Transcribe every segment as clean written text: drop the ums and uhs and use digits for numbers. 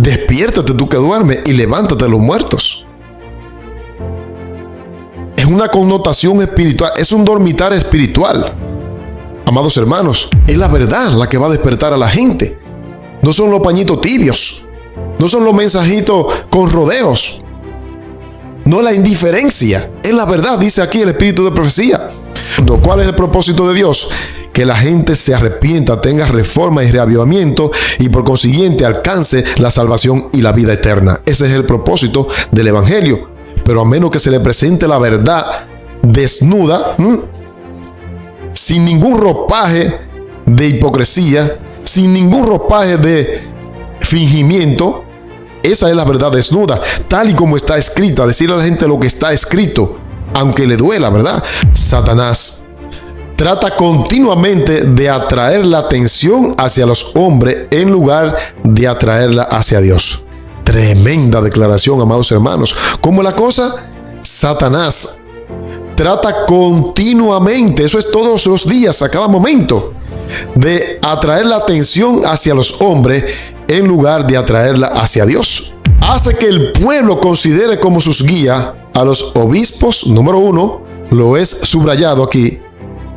despiértate tú que duermes y levántate de los muertos. Es una connotación espiritual, es un dormitar espiritual. Amados hermanos, es la verdad la que va a despertar a la gente. No son los pañitos tibios, no son los mensajitos con rodeos, no la indiferencia, es la verdad, dice aquí el espíritu de profecía. ¿Cuál es el propósito de Dios? Que la gente se arrepienta, tenga reforma y reavivamiento y por consiguiente alcance la salvación y la vida eterna. Ese es el propósito del evangelio. Pero a menos que se le presente la verdad desnuda, sin ningún ropaje de hipocresía, sin ningún ropaje de fingimiento, esa es la verdad desnuda, tal y como está escrita. Decirle a la gente lo que está escrito, aunque le duela, ¿verdad? Satanás trata continuamente de atraer la atención hacia los hombres en lugar de atraerla hacia Dios. Tremenda declaración, amados hermanos. ¿Cómo es la cosa? Satanás trata continuamente, eso es todos los días, a cada momento, de atraer la atención hacia los hombres en lugar de atraerla hacia Dios. Hace que el pueblo considere como sus guías a los obispos, número 1, lo es subrayado aquí,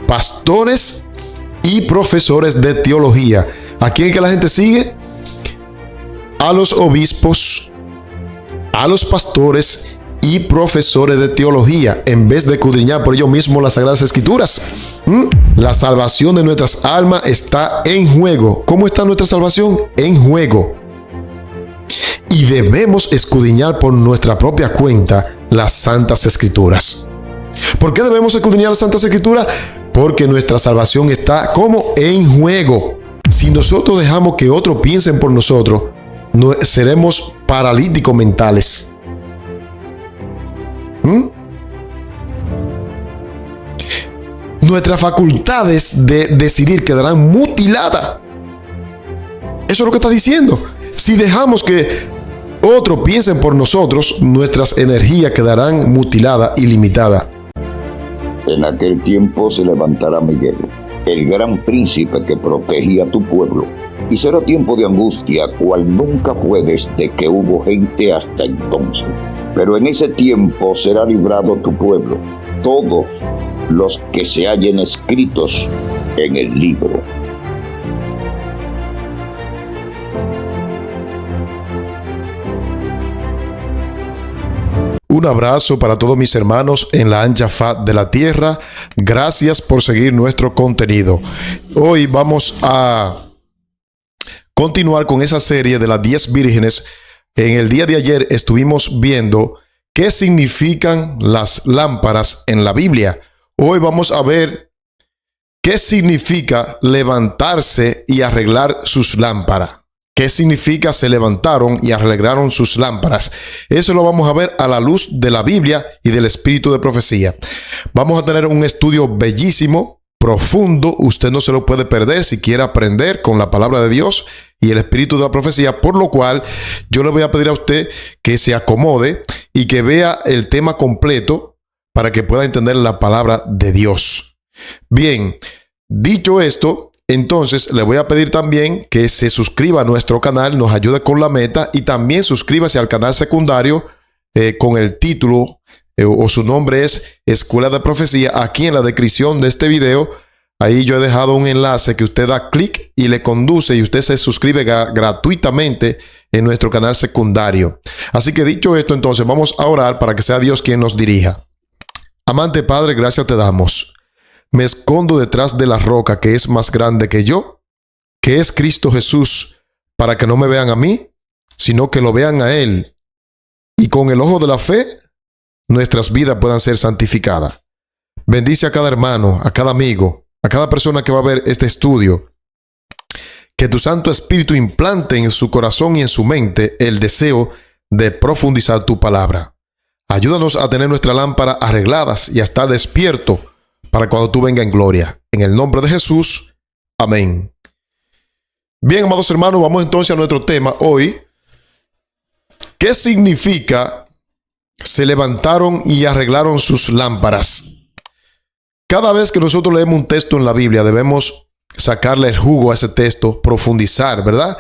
pastores y profesores de teología. ¿A quién que la gente sigue? A los obispos, a los pastores y profesores de teología, en vez de escudriñar por ellos mismos las Sagradas Escrituras. La salvación de nuestras almas está en juego. ¿Cómo está nuestra salvación? En juego. Y debemos escudriñar por nuestra propia cuenta las Santas Escrituras. ¿Por qué debemos escudriñar las Santas Escrituras? Porque nuestra salvación está como en juego. Si nosotros dejamos que otros piensen por nosotros, seremos paralíticos mentales. Nuestras facultades de decidir quedarán mutiladas. Eso es lo que está diciendo. Si dejamos que otros piensen por nosotros, nuestras energías quedarán mutiladas y limitadas. En aquel tiempo se levantará Miguel, el gran príncipe que protegía a tu pueblo, y será tiempo de angustia, cual nunca fue desde que hubo gente hasta entonces. Pero en ese tiempo será librado tu pueblo, todos los que se hallen escritos en el libro. Un abrazo para todos mis hermanos en la ancha faz de la tierra. Gracias por seguir nuestro contenido. Hoy vamos a continuar con esa serie de las 10 vírgenes. En el día de ayer estuvimos viendo qué significan las lámparas en la Biblia. Hoy vamos a ver qué significa levantarse y arreglar sus lámparas. ¿Qué significa se levantaron y arreglaron sus lámparas? Eso lo vamos a ver a la luz de la Biblia y del espíritu de profecía. Vamos a tener un estudio bellísimo, profundo. Usted no se lo puede perder si quiere aprender con la palabra de Dios y el espíritu de la profecía. Por lo cual, yo le voy a pedir a usted que se acomode y que vea el tema completo para que pueda entender la palabra de Dios. Bien, dicho esto, entonces le voy a pedir también que se suscriba a nuestro canal, nos ayude con la meta y también suscríbase al canal secundario con el título o su nombre es Escuela de Profecía. Aquí en la descripción de este video, ahí yo he dejado un enlace que usted da clic y le conduce y usted se suscribe gratuitamente en nuestro canal secundario. Así que dicho esto, entonces vamos a orar para que sea Dios quien nos dirija. Amante Padre, gracias te damos. Me escondo detrás de la roca que es más grande que yo, que es Cristo Jesús, para que no me vean a mí, sino que lo vean a Él. Y con el ojo de la fe, nuestras vidas puedan ser santificadas. Bendice a cada hermano, a cada amigo, a cada persona que va a ver este estudio. Que tu Santo Espíritu implante en su corazón y en su mente el deseo de profundizar tu palabra. Ayúdanos a tener nuestra lámpara arregladas y a estar despierto para cuando tú vengas en gloria. En el nombre de Jesús. Amén. Bien, amados hermanos, vamos entonces a nuestro tema hoy. ¿Qué significa se levantaron y arreglaron sus lámparas? Cada vez que nosotros leemos un texto en la Biblia, debemos sacarle el jugo a ese texto, profundizar, ¿verdad?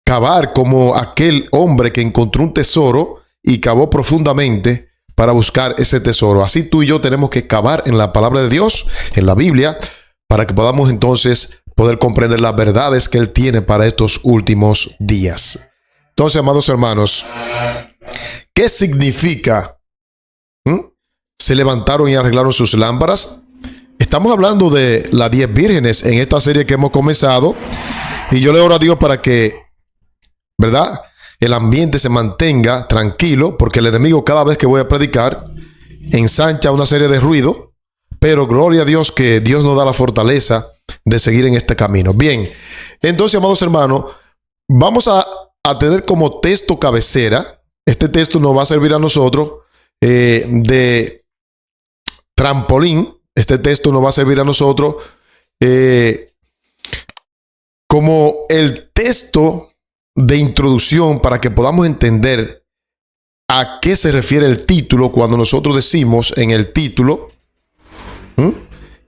cavar como aquel hombre que encontró un tesoro y cavó profundamente para buscar ese tesoro. Así tú y yo tenemos que cavar en la palabra de Dios, en la Biblia, para que podamos entonces poder comprender las verdades que Él tiene para estos últimos días. Entonces, amados hermanos, ¿qué significa? Se levantaron y arreglaron sus lámparas. Estamos hablando de las 10 vírgenes en esta serie que hemos comenzado. Y yo le oro a Dios para que, ¿verdad?, el ambiente se mantenga tranquilo, porque el enemigo cada vez que voy a predicar ensancha una serie de ruido, pero gloria a Dios que Dios nos da la fortaleza de seguir en este camino. Bien, entonces, amados hermanos, vamos a tener como texto cabecera. Este texto nos va a servir a nosotros de trampolín. Este texto nos va a servir a nosotros como el texto de introducción para que podamos entender a qué se refiere el título cuando nosotros decimos en el título,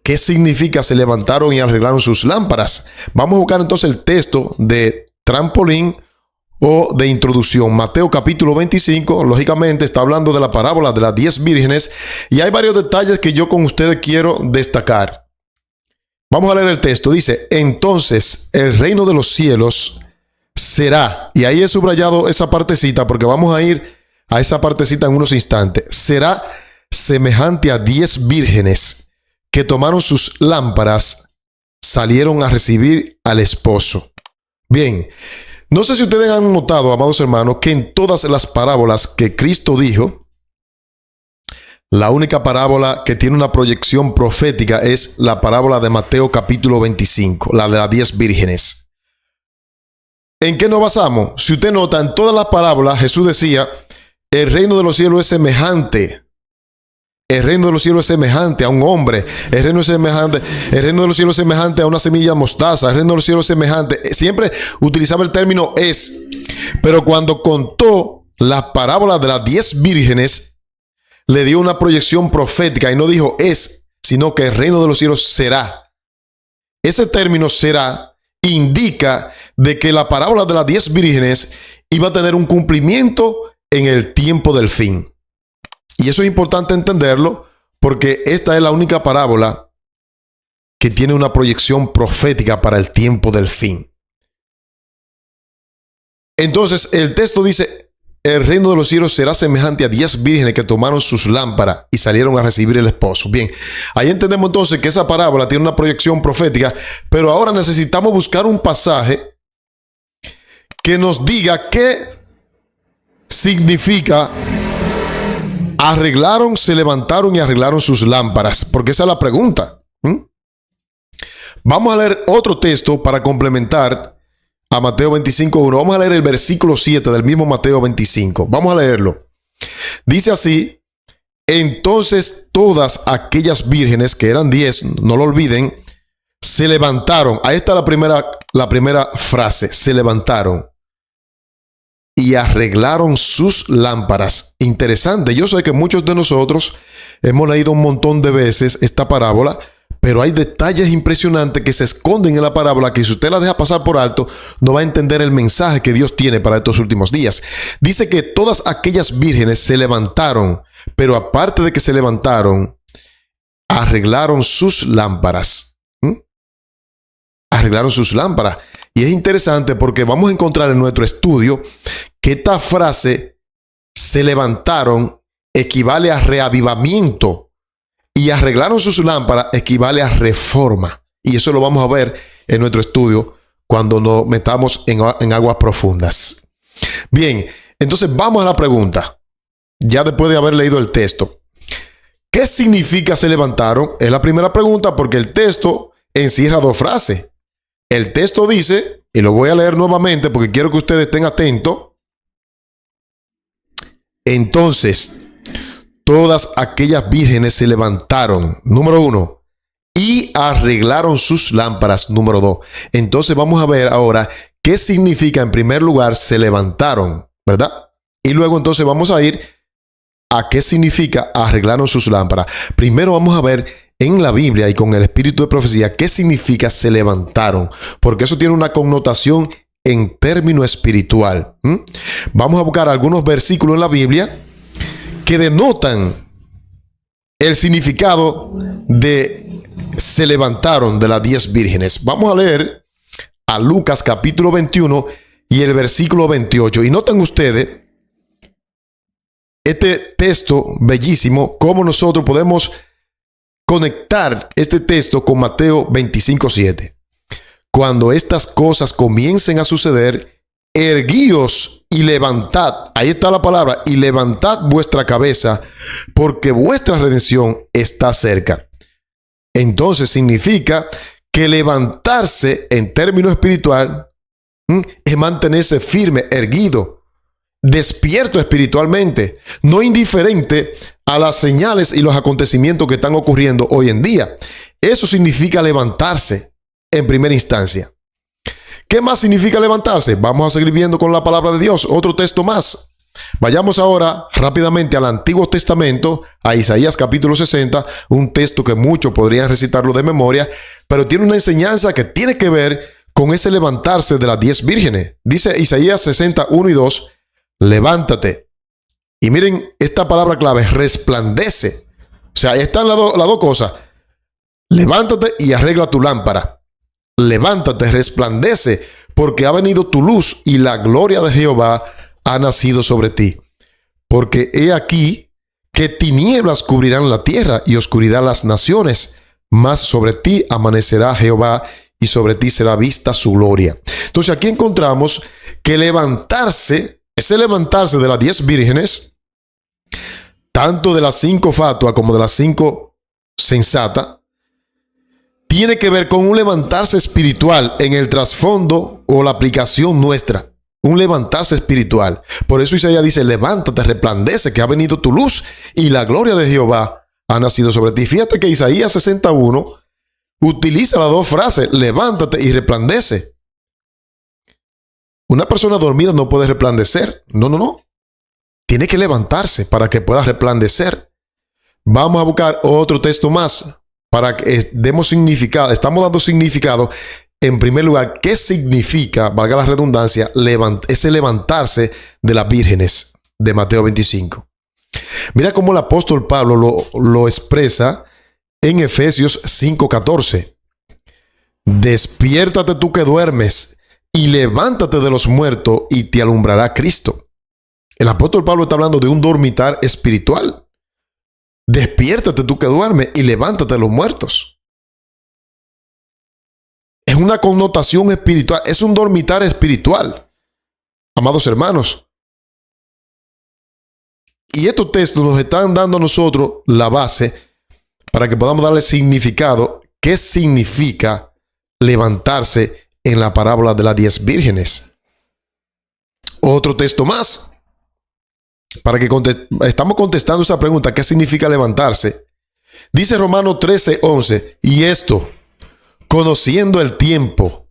¿qué significa se levantaron y arreglaron sus lámparas? Vamos a buscar entonces el texto de trampolín o de introducción. Mateo capítulo 25, lógicamente está hablando de la parábola de las 10 vírgenes y hay varios detalles que yo con ustedes quiero destacar. Vamos a leer el texto. Dice: entonces el reino de los cielos será, y ahí he subrayado esa partecita porque vamos a ir a esa partecita en unos instantes. Será semejante a 10 vírgenes que tomaron sus lámparas, salieron a recibir al esposo. Bien, no sé si ustedes han notado, amados hermanos, que en todas las parábolas que Cristo dijo, la única parábola que tiene una proyección profética es la parábola de Mateo capítulo 25, la de las 10 vírgenes. ¿En qué nos basamos? Si usted nota, en todas las parábolas Jesús decía, el reino de los cielos es semejante. El reino de los cielos es semejante a un hombre. El reino de los cielos es semejante a una semilla de mostaza. El reino de los cielos es semejante. Siempre utilizaba el término es. Pero cuando contó la parábola de las 10 vírgenes, le dio una proyección profética y no dijo es, sino que el reino de los cielos será. Ese término será indica de que la parábola de las 10 vírgenes iba a tener un cumplimiento en el tiempo del fin. Y eso es importante entenderlo porque esta es la única parábola que tiene una proyección profética para el tiempo del fin. Entonces el texto dice, el reino de los cielos será semejante a 10 vírgenes que tomaron sus lámparas y salieron a recibir el esposo. Bien, ahí entendemos entonces que esa parábola tiene una proyección profética, pero ahora necesitamos buscar un pasaje que nos diga qué significa arreglaron, se levantaron y arreglaron sus lámparas, porque esa es la pregunta. Vamos a leer otro texto para complementar a Mateo 25:1. Vamos a leer el versículo 7 del mismo Mateo 25. Vamos a leerlo. Dice así: entonces todas aquellas vírgenes, que eran 10, no lo olviden, se levantaron. Ahí está la primera frase, se levantaron y arreglaron sus lámparas. Interesante. Yo sé que muchos de nosotros hemos leído un montón de veces esta parábola, pero hay detalles impresionantes que se esconden en la parábola que si usted la deja pasar por alto, no va a entender el mensaje que Dios tiene para estos últimos días. Dice que todas aquellas vírgenes se levantaron, pero aparte de que se levantaron, arreglaron sus lámparas. Arreglaron sus lámparas. Y es interesante porque vamos a encontrar en nuestro estudio que esta frase, se levantaron, equivale a reavivamiento. Y arreglaron sus lámparas equivale a reforma. Y eso lo vamos a ver en nuestro estudio cuando nos metamos en aguas profundas. Bien, entonces vamos a la pregunta. Ya después de haber leído el texto, ¿qué significa se levantaron? Es la primera pregunta porque el texto encierra dos frases. El texto dice, y lo voy a leer nuevamente porque quiero que ustedes estén atentos. Entonces, todas aquellas vírgenes se levantaron, número 1, y arreglaron sus lámparas, número 2. Entonces vamos a ver ahora qué significa en primer lugar se levantaron, ¿verdad? Y luego entonces vamos a ir a qué significa arreglaron sus lámparas. Primero vamos a ver en la Biblia y con el espíritu de profecía qué significa se levantaron, porque eso tiene una connotación en término espiritual. Vamos a buscar algunos versículos en la Biblia que denotan el significado de se levantaron de las 10 vírgenes. Vamos a leer a Lucas capítulo 21 y el versículo 28. Y notan ustedes este texto bellísimo, cómo nosotros podemos conectar este texto con Mateo 25:7. Cuando estas cosas comiencen a suceder, erguíos y levantad. Ahí está la palabra, y levantad vuestra cabeza, porque vuestra redención está cerca. Entonces significa que levantarse en término espiritual es mantenerse firme, erguido, despierto espiritualmente, no indiferente a las señales y los acontecimientos que están ocurriendo hoy en día. Eso significa levantarse en primera instancia. ¿Qué más significa levantarse? Vamos a seguir viendo con la palabra de Dios. Otro texto más. Vayamos ahora rápidamente al Antiguo Testamento, a Isaías capítulo 60, un texto que muchos podrían recitarlo de memoria, pero tiene una enseñanza que tiene que ver con ese levantarse de las 10 vírgenes. Dice Isaías 60, 1 y 2, levántate. Y miren esta palabra clave, resplandece. O sea, ahí están las dos cosas. Levántate y arregla tu lámpara. Levántate, resplandece, porque ha venido tu luz y la gloria de Jehová ha nacido sobre ti. Porque he aquí que tinieblas cubrirán la tierra y oscuridad las naciones, mas sobre ti amanecerá Jehová y sobre ti será vista su gloria. Entonces aquí encontramos que levantarse, ese levantarse de las 10 vírgenes, tanto de las 5 fatuas como de las 5 sensatas, tiene que ver con un levantarse espiritual en el trasfondo o la aplicación nuestra. Un levantarse espiritual. Por eso Isaías dice, levántate, resplandece, que ha venido tu luz y la gloria de Jehová ha nacido sobre ti. Fíjate que Isaías 61 utiliza las dos frases, levántate y resplandece. Una persona dormida no puede resplandecer. No. Tiene que levantarse para que pueda resplandecer. Vamos a buscar otro texto más para que demos significado. Estamos dando significado. En primer lugar, ¿qué significa, valga la redundancia, ese levantarse de las vírgenes de Mateo 25? Mira cómo el apóstol Pablo lo expresa en Efesios 5:14. Despiértate tú que duermes y levántate de los muertos y te alumbrará Cristo. El apóstol Pablo está hablando de un dormitar espiritual. Despiértate tú que duermes y levántate de los muertos. Es una connotación espiritual, es un dormitar espiritual, amados hermanos. Y estos textos nos están dando a nosotros la base para que podamos darle significado. ¿Qué significa levantarse en la parábola de las 10 vírgenes? Otro texto más. Para que estamos contestando esa pregunta, ¿qué significa levantarse? Dice Romanos 13:11, y esto, conociendo el tiempo,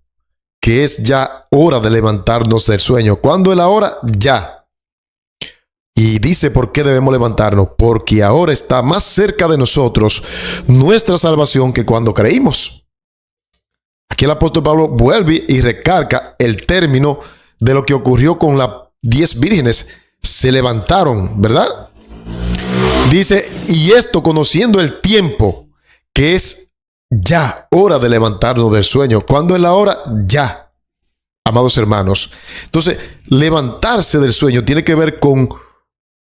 que es ya hora de levantarnos del sueño. ¿Cuándo es la hora? Ya. Y dice, ¿por qué debemos levantarnos? Porque ahora está más cerca de nosotros nuestra salvación que cuando creímos. Aquí el apóstol Pablo vuelve y recarga el término de lo que ocurrió con las 10 vírgenes. Se levantaron, ¿verdad? Dice, y esto conociendo el tiempo, que es ya hora de levantarnos del sueño. ¿Cuándo es la hora? Ya, amados hermanos. Entonces, levantarse del sueño tiene que ver con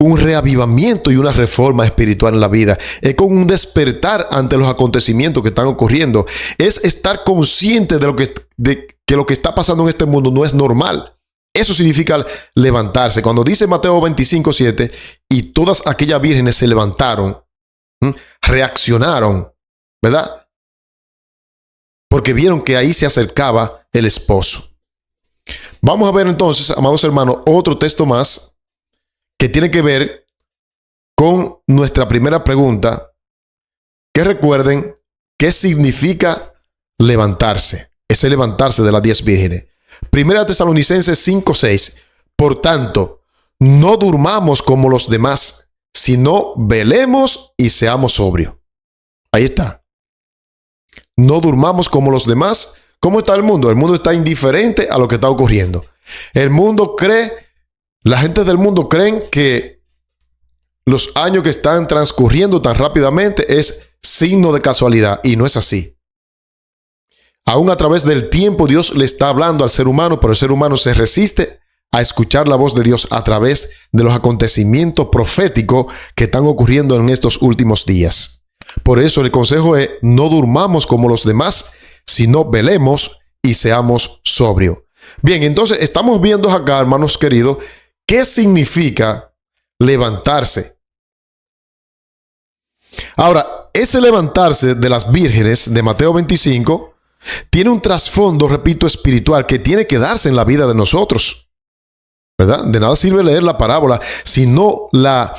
un reavivamiento y una reforma espiritual en la vida. Es con un despertar ante los acontecimientos que están ocurriendo. Es estar consciente de que lo que está pasando en este mundo no es normal. Eso significa levantarse. Cuando dice Mateo 25:7, y todas aquellas vírgenes se levantaron, reaccionaron, ¿verdad? Porque vieron que ahí se acercaba el esposo. Vamos a ver entonces, amados hermanos, otro texto más que tiene que ver con nuestra primera pregunta, que recuerden qué significa levantarse, ese levantarse de las 10 vírgenes. Primera Tesalonicenses 5:6. Por tanto, no durmamos como los demás, sino velemos y seamos sobrios. Ahí está. No durmamos como los demás, ¿Cómo está el mundo? El mundo está indiferente a lo que está ocurriendo. El mundo cree, la gente del mundo creen que los años que están transcurriendo tan rápidamente es signo de casualidad, y no es así. Aún a través del tiempo Dios le está hablando al ser humano, pero el ser humano se resiste a escuchar la voz de Dios a través de los acontecimientos proféticos que están ocurriendo en estos últimos días. Por eso el consejo es: no durmamos como los demás, sino velemos y seamos sobrios. Bien, entonces estamos viendo acá, hermanos queridos, qué significa levantarse. Ahora, ese levantarse de las vírgenes de Mateo 25 tiene un trasfondo, repito, espiritual que tiene que darse en la vida de nosotros, ¿verdad? De nada sirve leer la parábola si no la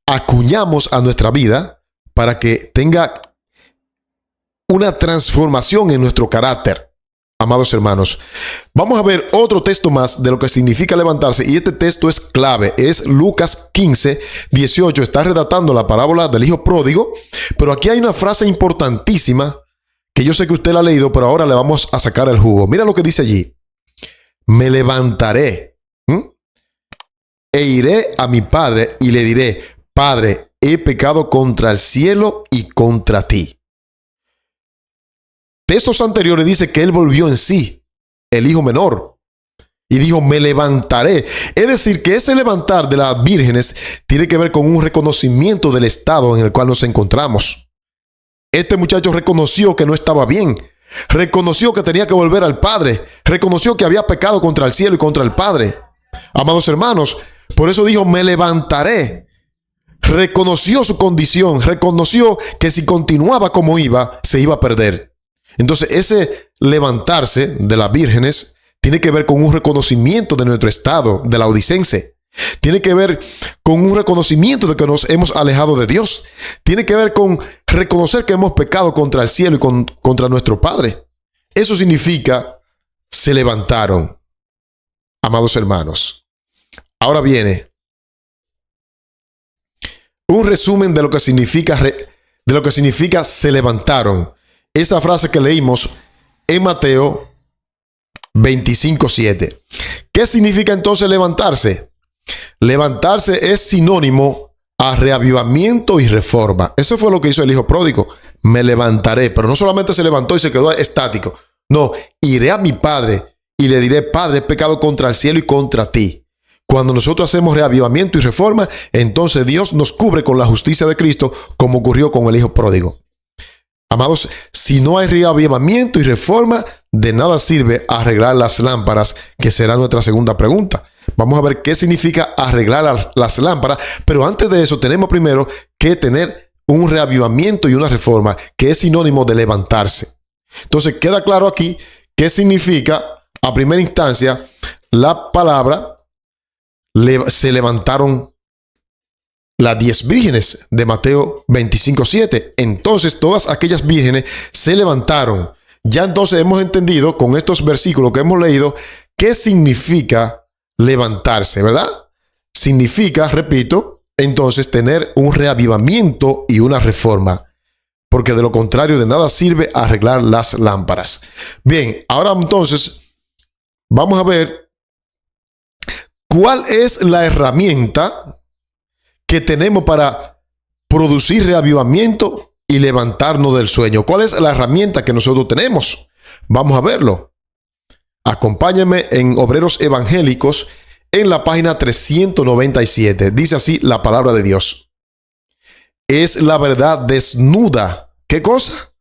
acuñamos a nuestra vida para que tenga una transformación en nuestro carácter. Amados hermanos, vamos a ver otro texto más de lo que significa levantarse, y este texto es clave. Es Lucas 15, 18. Está redactando la parábola del hijo pródigo, pero aquí hay una frase importantísima que yo sé que usted la ha leído, pero ahora le vamos a sacar el jugo. Mira lo que dice allí: me levantaré e iré a mi padre y le diré: Padre, he pecado contra el cielo y contra ti. Textos anteriores dice que él volvió en sí, el hijo menor, y dijo: me levantaré. Es decir, que ese levantar de las vírgenes tiene que ver con un reconocimiento del estado en el cual nos encontramos. Este muchacho reconoció que no estaba bien, reconoció que tenía que volver al Padre, reconoció que había pecado contra el cielo y contra el Padre. Amados hermanos, por eso dijo: me levantaré. Reconoció su condición, reconoció que si continuaba como iba, se iba a perder. Entonces, ese levantarse de las vírgenes tiene que ver con un reconocimiento de nuestro estado, de la odicense. Tiene que ver con un reconocimiento de que nos hemos alejado de Dios. Tiene que ver con reconocer que hemos pecado contra el cielo y contra nuestro Padre. Eso significa: se levantaron. Amados hermanos, ahora viene un resumen de lo que significa se levantaron. Esa frase que leímos en Mateo 25:7. ¿Qué significa entonces levantarse? Levantarse es sinónimo a reavivamiento y reforma. Eso fue lo que hizo el hijo pródigo. Me levantaré. Pero no solamente se levantó y se quedó estático. No, iré a mi padre y le diré: Padre, he pecado contra el cielo y contra ti. Cuando nosotros hacemos reavivamiento y reforma, entonces Dios nos cubre con la justicia de Cristo, como ocurrió con el hijo pródigo. Amados, si no hay reavivamiento y reforma, de nada sirve arreglar las lámparas, que será nuestra segunda pregunta. Vamos a ver qué significa arreglar las lámparas, pero antes de eso tenemos primero que tener un reavivamiento y una reforma, que es sinónimo de levantarse. Entonces queda claro aquí qué significa, a primera instancia, la palabra se levantaron las 10 vírgenes de Mateo 25:7. Entonces todas aquellas vírgenes se levantaron. Ya entonces hemos entendido con estos versículos que hemos leído qué significa levantarse, ¿verdad? Significa, repito, entonces tener un reavivamiento y una reforma, porque de lo contrario de nada sirve arreglar las lámparas. Bien, ahora entonces vamos a ver cuál es la herramienta que tenemos para producir reavivamiento y levantarnos del sueño. ¿Cuál es la herramienta que nosotros tenemos? Vamos a verlo. Acompáñenme en Obreros Evangélicos en la página 397. Dice así la palabra de Dios: es la verdad desnuda. ¿Qué cosa?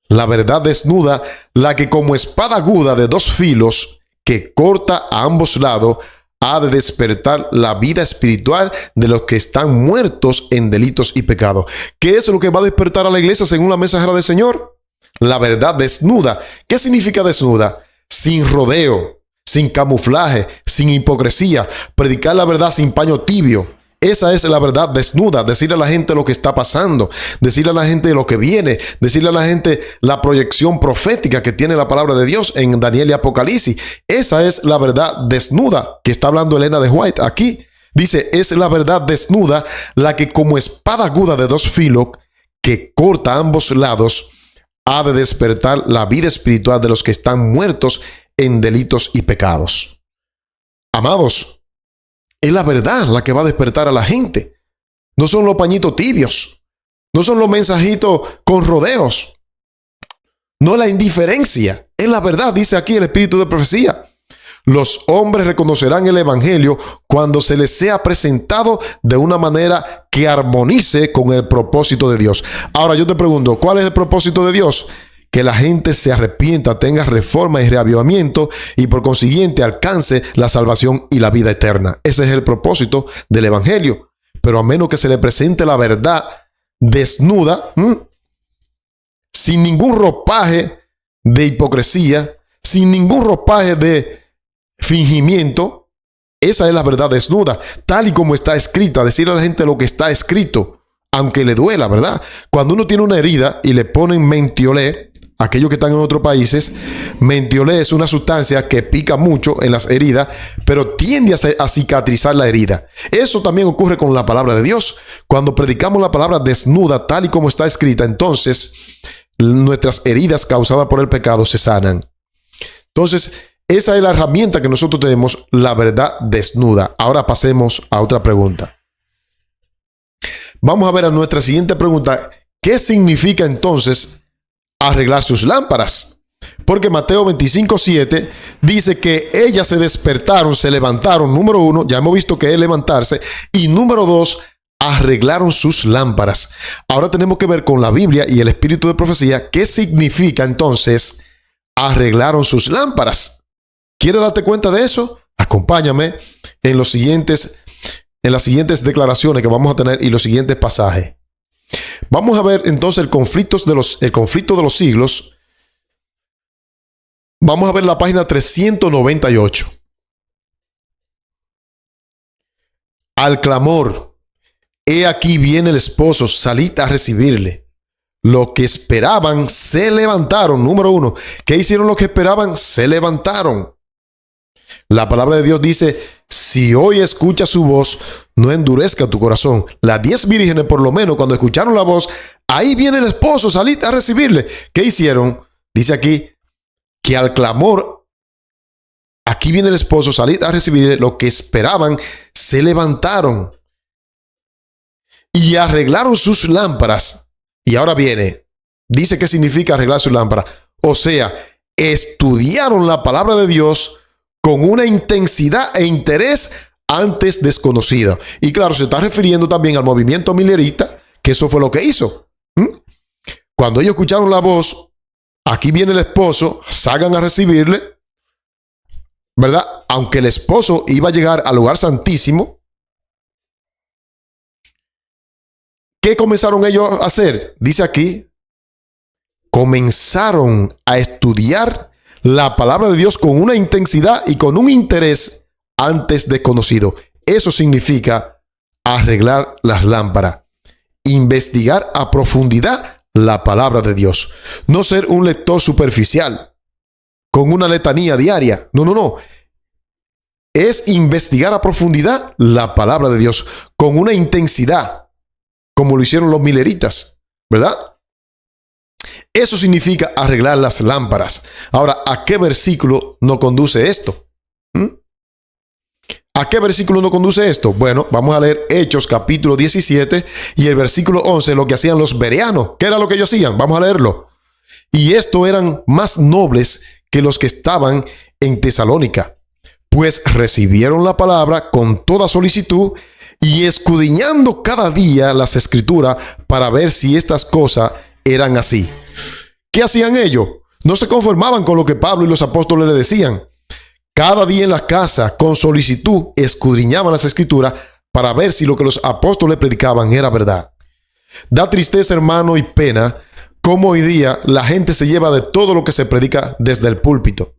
La verdad desnuda, la que como espada aguda de 2 filos que corta a ambos lados, ha de despertar la vida espiritual de los que están muertos en delitos y pecados. ¿Qué es lo que va a despertar a la iglesia según la mensajera del Señor? La verdad desnuda. ¿Qué significa desnuda? Sin rodeo, sin camuflaje, sin hipocresía. Predicar la verdad sin paño tibio. Esa es la verdad desnuda. Decirle a la gente lo que está pasando. Decirle a la gente lo que viene. Decirle a la gente la proyección profética que tiene la palabra de Dios en Daniel y Apocalipsis. Esa es la verdad desnuda que está hablando Elena de White aquí. Dice: es la verdad desnuda, la que como espada aguda de 2 filos que corta a ambos lados, ha de despertar la vida espiritual de los que están muertos en delitos y pecados. Amados, es la verdad la que va a despertar a la gente. No son los pañitos tibios. No son los mensajitos con rodeos. No la indiferencia. Es la verdad, dice aquí el espíritu de profecía. Los hombres reconocerán el evangelio cuando se les sea presentado de una manera que armonice con el propósito de Dios. Ahora yo te pregunto, ¿cuál es el propósito de Dios? Que la gente se arrepienta, tenga reforma y reavivamiento y por consiguiente alcance la salvación y la vida eterna. Ese es el propósito del evangelio. Pero a menos que se le presente la verdad desnuda, sin ningún ropaje de hipocresía, sin ningún ropaje de fingimiento, esa es la verdad desnuda, tal y como está escrita. Decirle a la gente lo que está escrito, aunque le duela, ¿verdad? Cuando uno tiene una herida y le ponen mentiolé, aquellos que están en otros países, mentiolé es una sustancia que pica mucho en las heridas, pero tiende a cicatrizar la herida. Eso también ocurre con la palabra de Dios. Cuando predicamos la palabra desnuda, tal y como está escrita, entonces nuestras heridas causadas por el pecado se sanan. Entonces, esa es la herramienta que nosotros tenemos, la verdad desnuda. Ahora pasemos a otra pregunta. Vamos a ver a nuestra siguiente pregunta. ¿Qué significa entonces arreglar sus lámparas? Porque Mateo 25:7 dice que ellas se despertaron, se levantaron. Número 1, ya hemos visto que es levantarse. Y número 2, arreglaron sus lámparas. Ahora tenemos que ver con la Biblia y el espíritu de profecía qué significa entonces arreglaron sus lámparas. ¿Quieres darte cuenta de eso? Acompáñame en las siguientes declaraciones que vamos a tener y los siguientes pasajes. Vamos a ver entonces el conflicto de los siglos. Vamos a ver la página 398. Al clamor, he aquí viene el esposo, salid a recibirle. Lo que esperaban se levantaron. Número 1. ¿Qué hicieron los que esperaban? Se levantaron. La palabra de Dios dice, si hoy escuchas su voz, no endurezca tu corazón. Las 10 vírgenes, por lo menos, cuando escucharon la voz, ahí viene el esposo, salid a recibirle. ¿Qué hicieron? Dice aquí, que al clamor, aquí viene el esposo, salid a recibirle. Lo que esperaban, se levantaron y arreglaron sus lámparas. Y ahora viene, dice qué significa arreglar sus lámparas. O sea, estudiaron la palabra de Dios con una intensidad e interés antes desconocida. Y claro, se está refiriendo también al movimiento millerita, que eso fue lo que hizo. Cuando ellos escucharon la voz, aquí viene el esposo, salgan a recibirle, ¿verdad? Aunque el esposo iba a llegar al lugar santísimo, ¿qué comenzaron ellos a hacer? Dice aquí, comenzaron a estudiar la palabra de Dios con una intensidad y con un interés antes desconocido. Eso significa arreglar las lámparas, investigar a profundidad la palabra de Dios. No ser un lector superficial con una letanía diaria. No. Es investigar a profundidad la palabra de Dios con una intensidad, como lo hicieron los mileritas, ¿verdad? Eso significa arreglar las lámparas. Ahora, ¿a qué versículo nos conduce esto? ¿A qué versículo nos conduce esto? Bueno, vamos a leer Hechos capítulo 17 y el versículo 11, lo que hacían los bereanos. ¿Qué era lo que ellos hacían? Vamos a leerlo. Y estos eran más nobles que los que estaban en Tesalónica, pues recibieron la palabra con toda solicitud y escudriñando cada día las escrituras para ver si estas cosas eran así. ¿Qué hacían ellos? No se conformaban con lo que Pablo y los apóstoles le decían. Cada día en la casa, con solicitud, escudriñaban las escrituras para ver si lo que los apóstoles predicaban era verdad. Da tristeza, hermano, y pena cómo hoy día la gente se lleva de todo lo que se predica desde el púlpito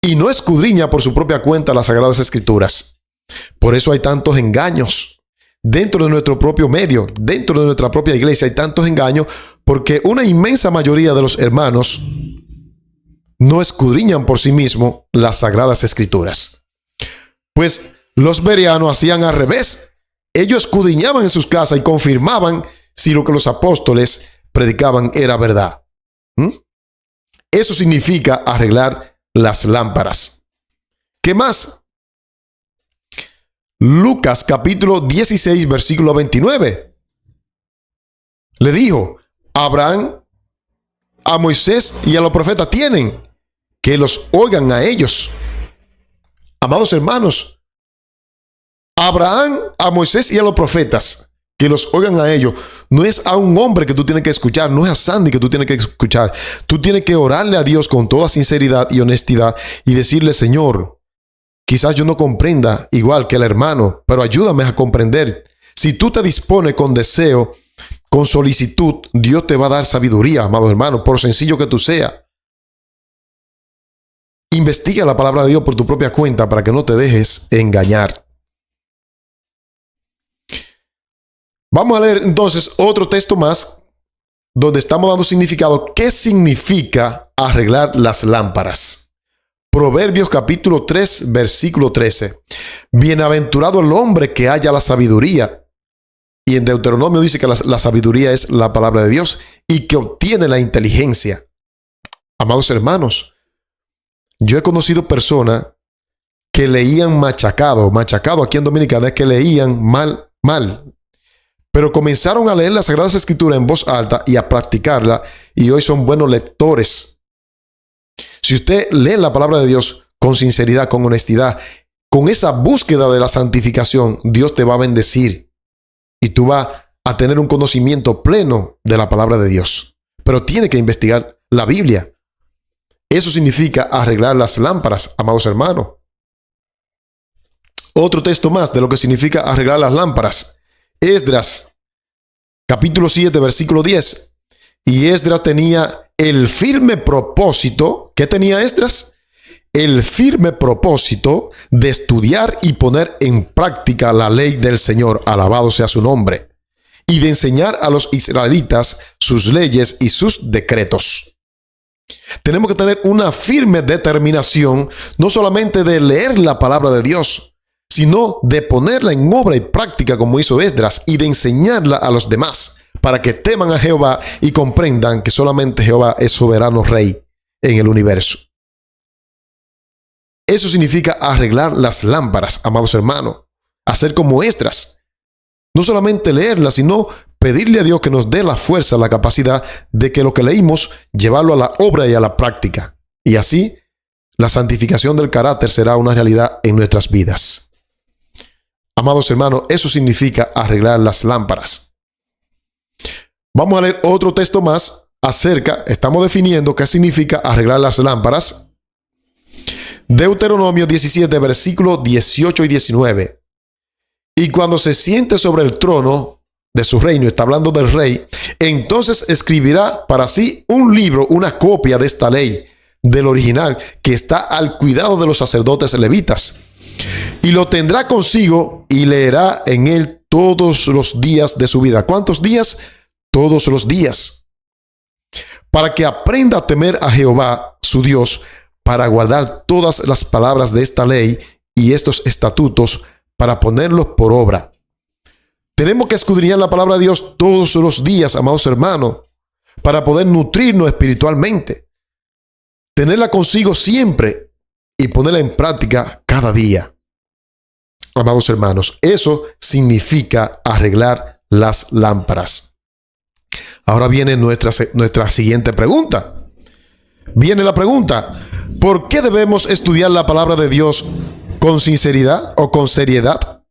y no escudriña por su propia cuenta las sagradas escrituras. Por eso hay tantos engaños. Dentro de nuestro propio medio, dentro de nuestra propia iglesia hay tantos engaños porque una inmensa mayoría de los hermanos no escudriñan por sí mismos las sagradas escrituras. Pues los bereanos hacían al revés. Ellos escudriñaban en sus casas y confirmaban si lo que los apóstoles predicaban era verdad. Eso significa arreglar las lámparas. ¿Qué más? Lucas capítulo 16, versículo 29. Le dijo: Abraham, a Moisés y a los profetas tienen, que los oigan a ellos. Amados hermanos, Abraham, a Moisés y a los profetas, que los oigan a ellos. No es a un hombre que tú tienes que escuchar, no es a Sandy que tú tienes que escuchar. Tú tienes que orarle a Dios con toda sinceridad y honestidad y decirle: Señor, quizás yo no comprenda igual que el hermano, pero ayúdame a comprender. Si tú te dispones con deseo, con solicitud, Dios te va a dar sabiduría, amado hermano, por sencillo que tú seas. Investiga la palabra de Dios por tu propia cuenta para que no te dejes engañar. Vamos a leer entonces otro texto más donde estamos dando significado. ¿Qué significa arreglar las lámparas? Proverbios capítulo 3, versículo 13. Bienaventurado el hombre que haya la sabiduría. Y en Deuteronomio dice que la sabiduría es la palabra de Dios y que obtiene la inteligencia. Amados hermanos, yo he conocido personas que leían machacado aquí en Dominicana es que leían mal, pero comenzaron a leer las Sagradas Escrituras en voz alta y a practicarla, y hoy son buenos lectores. Si usted lee la palabra de Dios con sinceridad, con honestidad, con esa búsqueda de la santificación, Dios te va a bendecir y tú vas a tener un conocimiento pleno de la palabra de Dios. Pero tiene que investigar la Biblia. Eso significa arreglar las lámparas, amados hermanos. Otro texto más de lo que significa arreglar las lámparas. Esdras, capítulo 7, versículo 10. Y Esdras tenía el firme propósito. ¿Qué tenía Esdras? El firme propósito de estudiar y poner en práctica la ley del Señor, alabado sea su nombre, y de enseñar a los israelitas sus leyes y sus decretos. Tenemos que tener una firme determinación, no solamente de leer la palabra de Dios, sino de ponerla en obra y práctica como hizo Esdras y de enseñarla a los demás para que teman a Jehová y comprendan que solamente Jehová es soberano rey en el universo. Eso significa arreglar las lámparas, amados hermanos, hacer como Esdras. No solamente leerla, sino pedirle a Dios que nos dé la fuerza, la capacidad de que lo que leímos, llevarlo a la obra y a la práctica. Y así, la santificación del carácter será una realidad en nuestras vidas. Amados hermanos, eso significa arreglar las lámparas. Vamos a leer otro texto más estamos definiendo qué significa arreglar las lámparas. Deuteronomio 17, versículos 18 y 19. Y cuando se siente sobre el trono de su reino, está hablando del rey, entonces escribirá para sí un libro, una copia de esta ley, del original, que está al cuidado de los sacerdotes levitas. Y lo tendrá consigo y leerá en él todos los días de su vida. ¿Cuántos días? Todos los días. Para que aprenda a temer a Jehová, su Dios, para guardar todas las palabras de esta ley y estos estatutos, para ponerlos por obra. Tenemos que escudriñar la palabra de Dios todos los días, amados hermanos, para poder nutrirnos espiritualmente. Tenerla consigo siempre y ponerla en práctica cada día. Amados hermanos, eso significa arreglar las lámparas. Ahora viene nuestra siguiente pregunta. Viene la pregunta: ¿por qué debemos estudiar la palabra de Dios con sinceridad o con seriedad?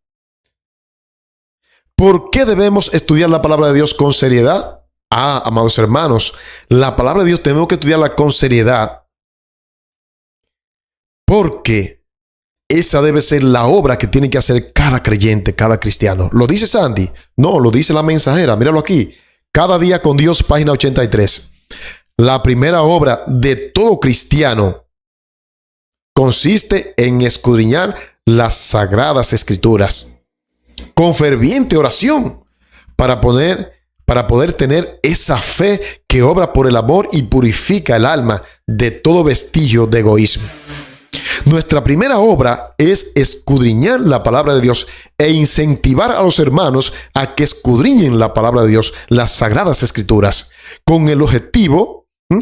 ¿Por qué debemos estudiar la palabra de Dios con seriedad? Amados hermanos, la palabra de Dios tenemos que estudiarla con seriedad, porque esa debe ser la obra que tiene que hacer cada creyente, cada cristiano. ¿Lo dice Sandy? No, lo dice La Mensajera. Míralo aquí. Cada día con Dios, página 83. La primera obra de todo cristiano consiste en escudriñar las Sagradas Escrituras con ferviente oración para poder tener esa fe que obra por el amor y purifica el alma de todo vestigio de egoísmo. Nuestra primera obra es escudriñar la palabra de Dios e incentivar a los hermanos a que escudriñen la palabra de Dios, las Sagradas Escrituras, con el objetivo ¿Mm?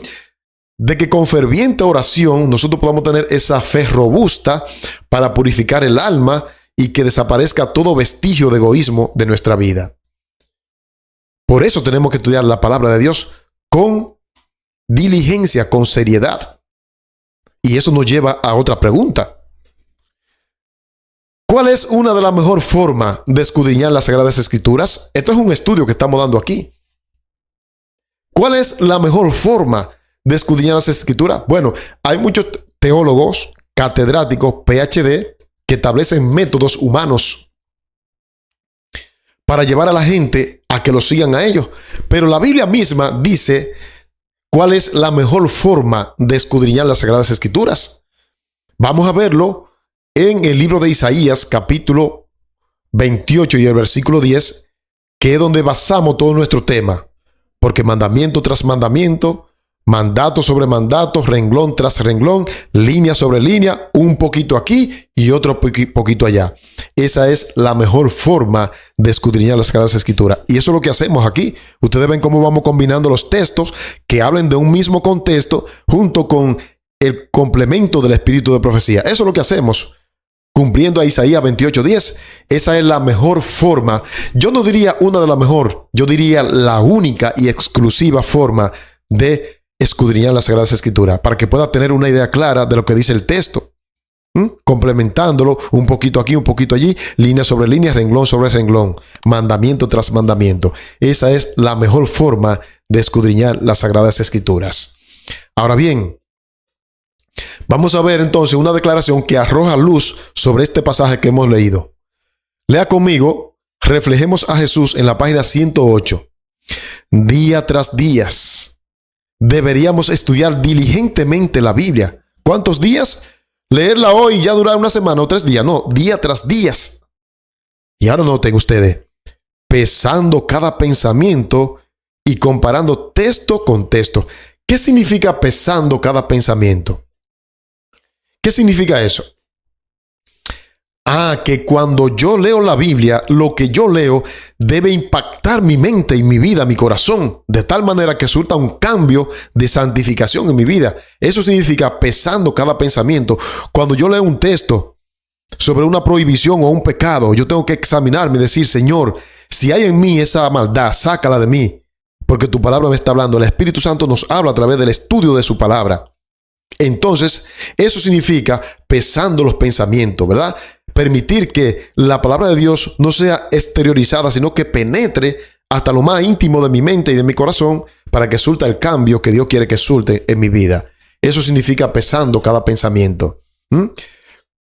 De que con ferviente oración nosotros podamos tener esa fe robusta para purificar el alma y que desaparezca todo vestigio de egoísmo de nuestra vida. Por eso tenemos que estudiar la palabra de Dios con diligencia, con seriedad. Y eso nos lleva a otra pregunta. ¿Cuál es una de las mejores formas de escudriñar las Sagradas Escrituras? Esto es un estudio que estamos dando aquí. ¿Cuál es la mejor forma de escudriñar las Escrituras? Bueno, hay muchos teólogos, catedráticos, PhD, que establecen métodos humanos para llevar a la gente a que lo sigan a ellos. Pero la Biblia misma dice cuál es la mejor forma de escudriñar las Sagradas Escrituras. Vamos a verlo en el libro de Isaías, capítulo 28 y el versículo 10, que es donde basamos todo nuestro tema. Porque mandamiento tras mandamiento, mandato sobre mandato, renglón tras renglón, línea sobre línea, un poquito aquí y otro poquito allá. Esa es la mejor forma de escudriñar las Sagradas Escrituras. Y eso es lo que hacemos aquí. Ustedes ven cómo vamos combinando los textos que hablen de un mismo contexto junto con el complemento del espíritu de profecía. Eso es lo que hacemos, cumpliendo a Isaías 28:10. Esa es la mejor forma. Yo no diría una de las mejores, yo diría la única y exclusiva forma de escudriñar las Sagradas Escrituras, para que pueda tener una idea clara de lo que dice el texto, complementándolo un poquito aquí, un poquito allí, línea sobre línea, renglón sobre renglón, mandamiento tras mandamiento. Esa es la mejor forma de escudriñar las Sagradas Escrituras. Ahora bien, vamos a ver entonces una declaración que arroja luz sobre este pasaje que hemos leído. Lea conmigo, reflejemos a Jesús en la página 108. Día tras día deberíamos estudiar diligentemente la Biblia. ¿Cuántos días? Leerla hoy y ya durar una semana o 3 días. No, día tras día. Y ahora noten ustedes, pesando cada pensamiento y comparando texto con texto. ¿Qué significa pesando cada pensamiento? ¿Qué significa eso? Que cuando yo leo la Biblia, lo que yo leo debe impactar mi mente y mi vida, mi corazón, de tal manera que surta un cambio de santificación en mi vida. Eso significa pesando cada pensamiento. Cuando yo leo un texto sobre una prohibición o un pecado, yo tengo que examinarme y decir, Señor, si hay en mí esa maldad, sácala de mí, porque tu palabra me está hablando. El Espíritu Santo nos habla a través del estudio de su palabra. Entonces, eso significa pesando los pensamientos, ¿verdad? Permitir que la palabra de Dios no sea exteriorizada, sino que penetre hasta lo más íntimo de mi mente y de mi corazón para que surta el cambio que Dios quiere que surte en mi vida. Eso significa pesando cada pensamiento.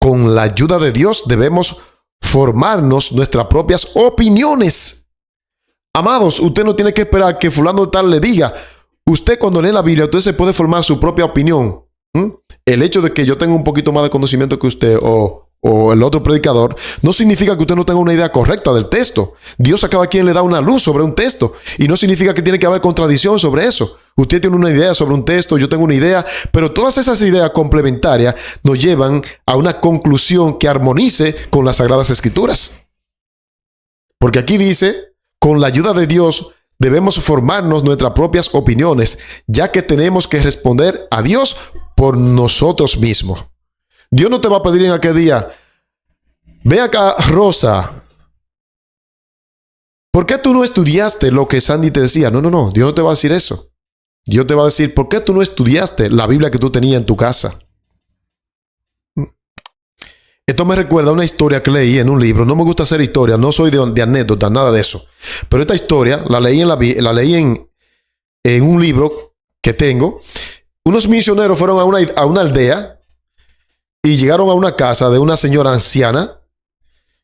Con la ayuda de Dios debemos formarnos nuestras propias opiniones. Amados, usted no tiene que esperar que fulano de tal le diga. Usted cuando lee la Biblia, usted se puede formar su propia opinión. El hecho de que yo tenga un poquito más de conocimiento que usted o el otro predicador, no significa que usted no tenga una idea correcta del texto. Dios a cada quien le da una luz sobre un texto y no significa que tiene que haber contradicción sobre eso. Usted tiene una idea sobre un texto, yo tengo una idea, pero todas esas ideas complementarias nos llevan a una conclusión que armonice con las Sagradas Escrituras. Porque aquí dice, con la ayuda de Dios debemos formarnos nuestras propias opiniones, ya que tenemos que responder a Dios por nosotros mismos. Dios no te va a pedir en aquel día, ve acá, Rosa, ¿por qué tú no estudiaste lo que Sandy te decía? No, Dios no te va a decir eso. Dios te va a decir, ¿por qué tú no estudiaste la Biblia que tú tenías en tu casa? Esto me recuerda a una historia que leí en un libro. No me gusta hacer historia, no soy de anécdotas, nada de eso. Pero esta historia la leí en un libro que tengo. Unos misioneros fueron a una aldea y llegaron a una casa de una señora anciana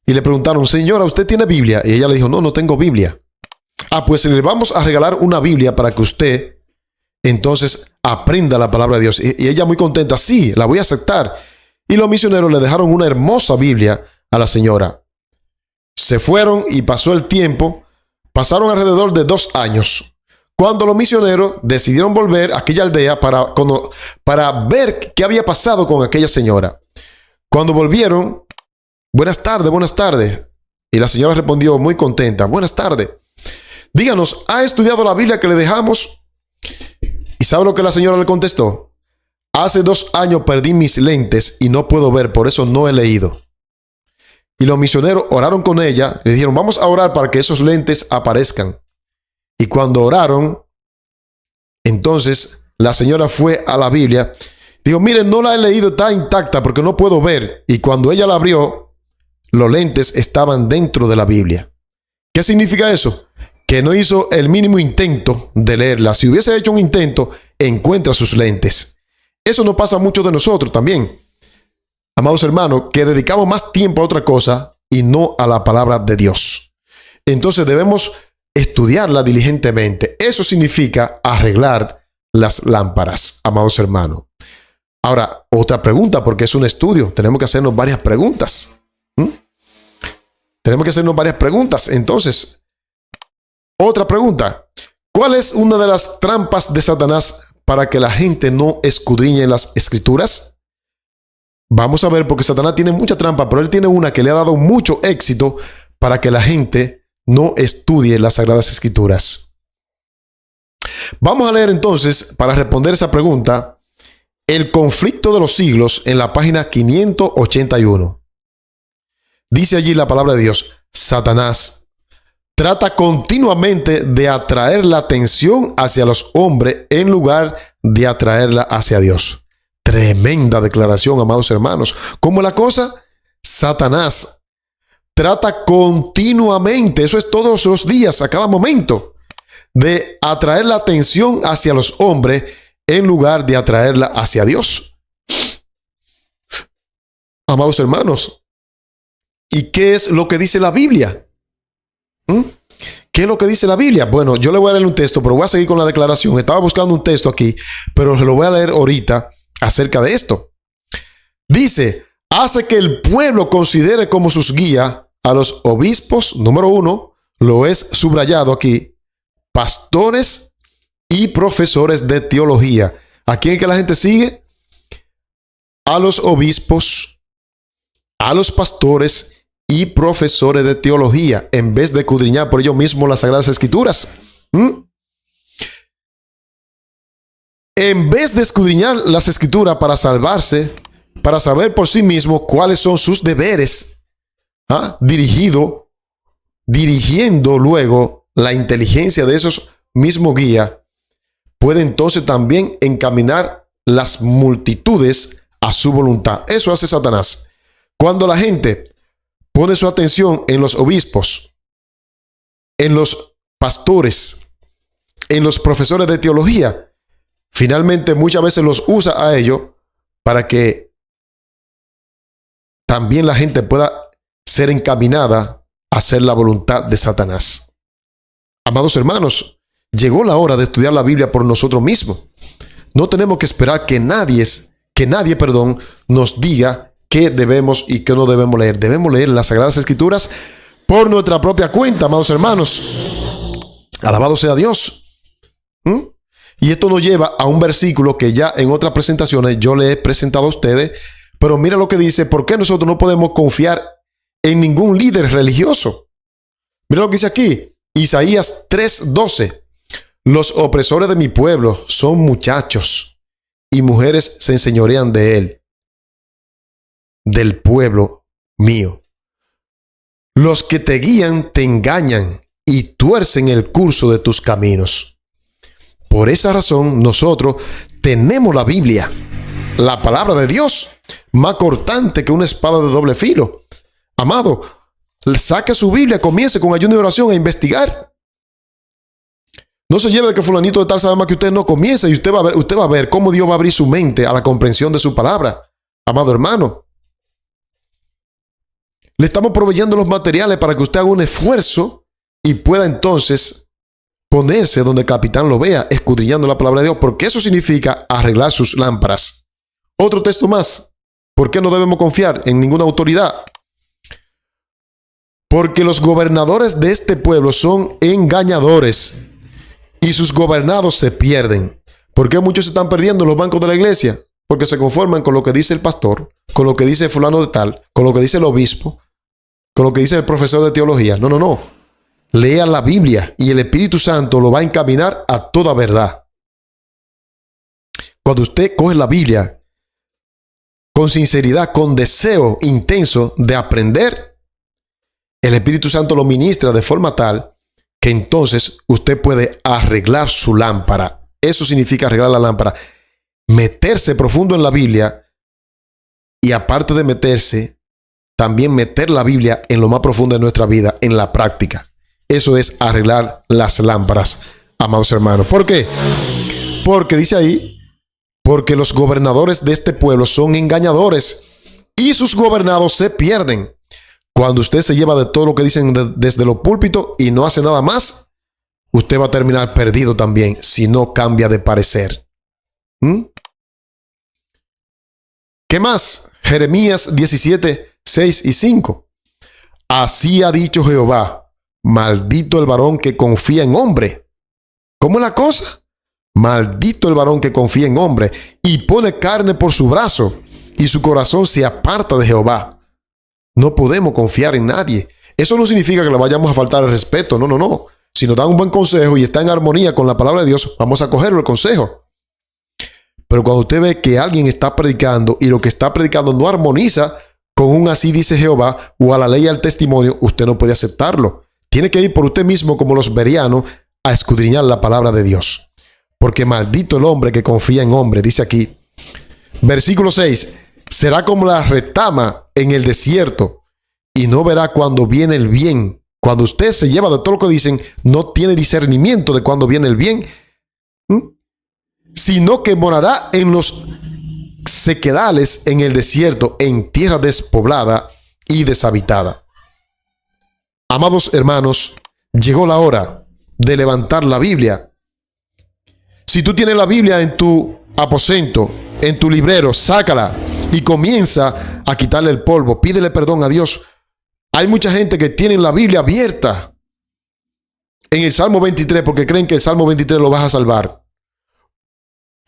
y le preguntaron, señora, ¿usted tiene Biblia? Y ella le dijo, no tengo Biblia. Pues le vamos a regalar una Biblia para que usted entonces aprenda la palabra de Dios. Y ella muy contenta, sí, la voy a aceptar. Y los misioneros le dejaron una hermosa Biblia a la señora. Se fueron y pasó el tiempo. Pasaron alrededor de 2 años. Cuando los misioneros decidieron volver a aquella aldea para ver qué había pasado con aquella señora. Cuando volvieron, buenas tardes. Y la señora respondió muy contenta, buenas tardes. Díganos, ¿ha estudiado la Biblia que le dejamos? ¿Y sabe lo que la señora le contestó? Hace 2 años perdí mis lentes y no puedo ver, por eso no he leído. Y los misioneros oraron con ella, le dijeron, vamos a orar para que esos lentes aparezcan. Y cuando oraron, entonces la señora fue a la Biblia, dijo, miren, no la he leído, está intacta porque no puedo ver. Y cuando ella la abrió, los lentes estaban dentro de la Biblia. ¿Qué significa eso? Que no hizo el mínimo intento de leerla. Si hubiese hecho un intento, encuentra sus lentes. Eso no pasa mucho de nosotros también. Amados hermanos, que dedicamos más tiempo a otra cosa y no a la palabra de Dios. Entonces debemos estudiarla diligentemente. Eso significa arreglar las lámparas, amados hermanos. Ahora, otra pregunta, porque es un estudio. Tenemos que hacernos varias preguntas. Tenemos que hacernos varias preguntas. Entonces, otra pregunta. ¿Cuál es una de las trampas de Satanás para que la gente no escudriñe las escrituras? Vamos a ver, porque Satanás tiene mucha trampa, pero él tiene una que le ha dado mucho éxito para que la gente no estudie las Sagradas Escrituras. Vamos a leer entonces, para responder esa pregunta, el conflicto de los siglos en la página 581. Dice allí la palabra de Dios, Satanás trata continuamente de atraer la atención hacia los hombres en lugar de atraerla hacia Dios. Tremenda declaración, amados hermanos. ¿Cómo es la cosa? Satanás trata continuamente, eso es todos los días, a cada momento, de atraer la atención hacia los hombres en lugar de atraerla hacia Dios. Amados hermanos, ¿y qué es lo que dice la Biblia? ¿Qué es lo que dice la Biblia? Bueno, yo le voy a leer un texto, pero voy a seguir con la declaración. Estaba buscando un texto aquí, pero se lo voy a leer ahorita acerca de esto. Dice, hace que el pueblo considere como sus guías a los obispos, número 1, lo es subrayado aquí, pastores y profesores de teología. ¿A quién es que la gente sigue? A los obispos, a los pastores y profesores de teología, en vez de escudriñar por ellos mismos las Sagradas Escrituras. En vez de escudriñar las Escrituras para salvarse, para saber por sí mismo cuáles son sus deberes, dirigiendo luego la inteligencia de esos mismos guías, puede entonces también encaminar las multitudes a su voluntad. Eso hace Satanás. Cuando la gente pone su atención en los obispos, en los pastores, en los profesores de teología, finalmente muchas veces los usa a ellos para que también la gente pueda ser encaminada a hacer la voluntad de Satanás. Amados hermanos, llegó la hora de estudiar la Biblia por nosotros mismos. No tenemos que esperar que nadie nos diga qué debemos y qué no debemos leer. Debemos leer las Sagradas Escrituras por nuestra propia cuenta, amados hermanos. Alabado sea Dios. Y esto nos lleva a un versículo que ya en otras presentaciones yo le he presentado a ustedes, pero mira lo que dice, ¿por qué nosotros no podemos confiar en ningún líder religioso? Mira lo que dice aquí, Isaías 3:12. Los opresores de mi pueblo son muchachos y mujeres se enseñorean de él, del pueblo mío. Los que te guían te engañan y tuercen el curso de tus caminos. Por esa razón nosotros tenemos la Biblia, la palabra de Dios, más cortante que una espada de doble filo. Amado, saque su Biblia, comience con ayuno y oración a investigar. No se lleve de que fulanito de tal sabe más que usted, no, comience y usted va a ver cómo Dios va a abrir su mente a la comprensión de su palabra. Amado hermano, le estamos proveyendo los materiales para que usted haga un esfuerzo y pueda entonces ponerse donde el capitán lo vea, escudriñando la palabra de Dios, porque eso significa arreglar sus lámparas. Otro texto más. ¿Por qué no debemos confiar en ninguna autoridad? Porque los gobernadores de este pueblo son engañadores y sus gobernados se pierden. ¿Por qué muchos se están perdiendo en los bancos de la iglesia? Porque se conforman con lo que dice el pastor, con lo que dice fulano de tal, con lo que dice el obispo, con lo que dice el profesor de teología. No. Lea la Biblia y el Espíritu Santo lo va a encaminar a toda verdad. cuando usted coge la Biblia con sinceridad, con deseo intenso de aprender, el Espíritu Santo lo ministra de forma tal que entonces usted puede arreglar su lámpara. Eso significa arreglar la lámpara. Meterse profundo en la Biblia y aparte de meterse, también meter la Biblia en lo más profundo de nuestra vida, en la práctica. Eso es arreglar las lámparas, amados hermanos. ¿Por qué? Porque dice ahí, porque los gobernadores de este pueblo son engañadores y sus gobernados se pierden. Cuando usted se lleva de todo lo que dicen desde los púlpitos y no hace nada más, usted va a terminar perdido también si no cambia de parecer. ¿Qué más? Jeremías 17, 6 y 5. Así ha dicho Jehová, maldito el varón que confía en hombre. ¿Cómo es la cosa? Maldito el varón que confía en hombre y pone carne por su brazo y su corazón se aparta de Jehová. No podemos confiar en nadie. Eso no significa que le vayamos a faltar el respeto. No, no, no. Si nos dan un buen consejo y está en armonía con la palabra de Dios, vamos a cogerlo el consejo. Pero cuando usted ve que alguien está predicando y lo que está predicando no armoniza con un así dice Jehová o a la ley y al testimonio, usted no puede aceptarlo. Tiene que ir por usted mismo como los bereanos a escudriñar la palabra de Dios. Porque maldito el hombre que confía en hombre, dice aquí. Versículo 6. Será como la retama en el desierto y no verá cuando viene el bien. Cuando usted se lleva de todo lo que dicen, no tiene discernimiento de cuando viene el bien, sino que morará en los sequedales en el desierto, en tierra despoblada y deshabitada. Amados hermanos, llegó la hora de levantar la Biblia. Si tú tienes la Biblia en tu aposento, en tu librero, sácala y comienza a quitarle el polvo. Pídele perdón a Dios. Hay mucha gente que tiene la Biblia abierta en el Salmo 23 porque creen que el Salmo 23 lo vas a salvar.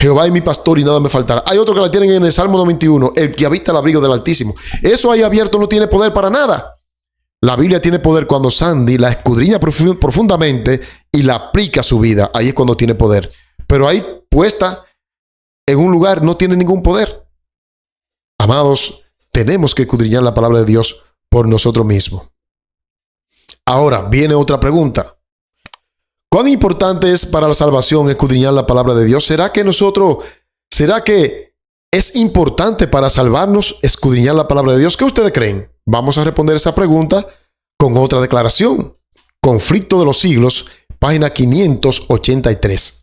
Jehová es mi pastor y nada me faltará. Hay otros que la tienen en el Salmo 91, el que habita el abrigo del Altísimo. Eso ahí abierto no tiene poder para nada. La Biblia tiene poder cuando Sandy la escudriña profundamente y la aplica a su vida. Ahí es cuando tiene poder. Pero ahí puesta en un lugar no tiene ningún poder. Amados, tenemos que escudriñar la palabra de Dios por nosotros mismos. Ahora viene otra pregunta. ¿Cuán importante es para la salvación escudriñar la palabra de Dios? ¿Será que es importante para salvarnos escudriñar la palabra de Dios? ¿Qué ustedes creen? Vamos a responder esa pregunta con otra declaración. Conflicto de los siglos, página 583.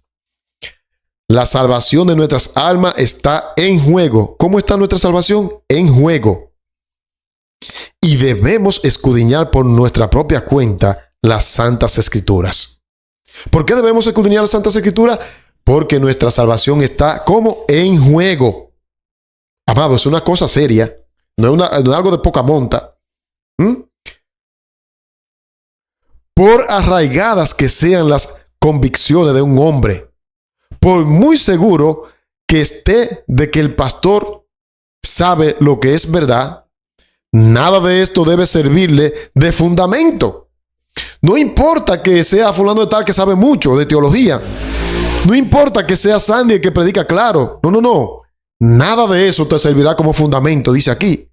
La salvación de nuestras almas está en juego. ¿Cómo está nuestra salvación? En juego. Y debemos escudriñar por nuestra propia cuenta las Santas Escrituras. ¿Por qué debemos escudriñar las Santas Escrituras? Porque nuestra salvación está como en juego. Amado, es una cosa seria. No es algo de poca monta. Por arraigadas que sean las convicciones de un hombre, por muy seguro que esté de que el pastor sabe lo que es verdad, nada de esto debe servirle de fundamento. No importa que sea fulano de tal que sabe mucho de teología. No importa que sea Sandy el que predica claro. No, no, no. Nada de eso te servirá como fundamento, dice aquí.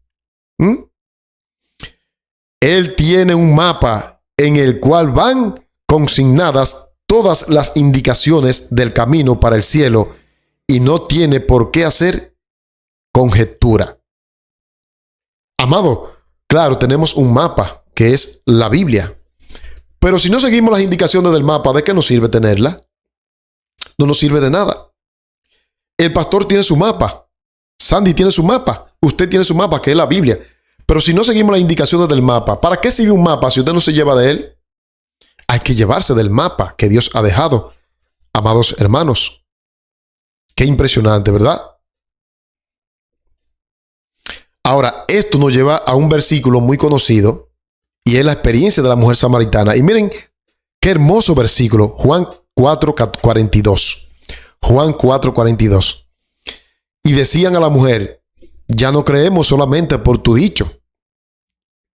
Él tiene un mapa en el cual van consignadas todas las indicaciones del camino para el cielo y no tiene por qué hacer conjetura. Amado, claro, tenemos un mapa que es la Biblia. Pero si no seguimos las indicaciones del mapa, ¿de qué nos sirve tenerla? No nos sirve de nada. El pastor tiene su mapa. Sandy tiene su mapa. Usted tiene su mapa, que es la Biblia. Pero si no seguimos las indicaciones del mapa, ¿para qué sigue un mapa si usted no se lleva de él? Hay que llevarse del mapa que Dios ha dejado. Amados hermanos, qué impresionante, ¿verdad? Ahora, esto nos lleva a un versículo muy conocido y es la experiencia de la mujer samaritana. Y miren qué hermoso versículo, Juan 4:42. Juan 4:42. Y decían a la mujer, ya no creemos solamente por tu dicho.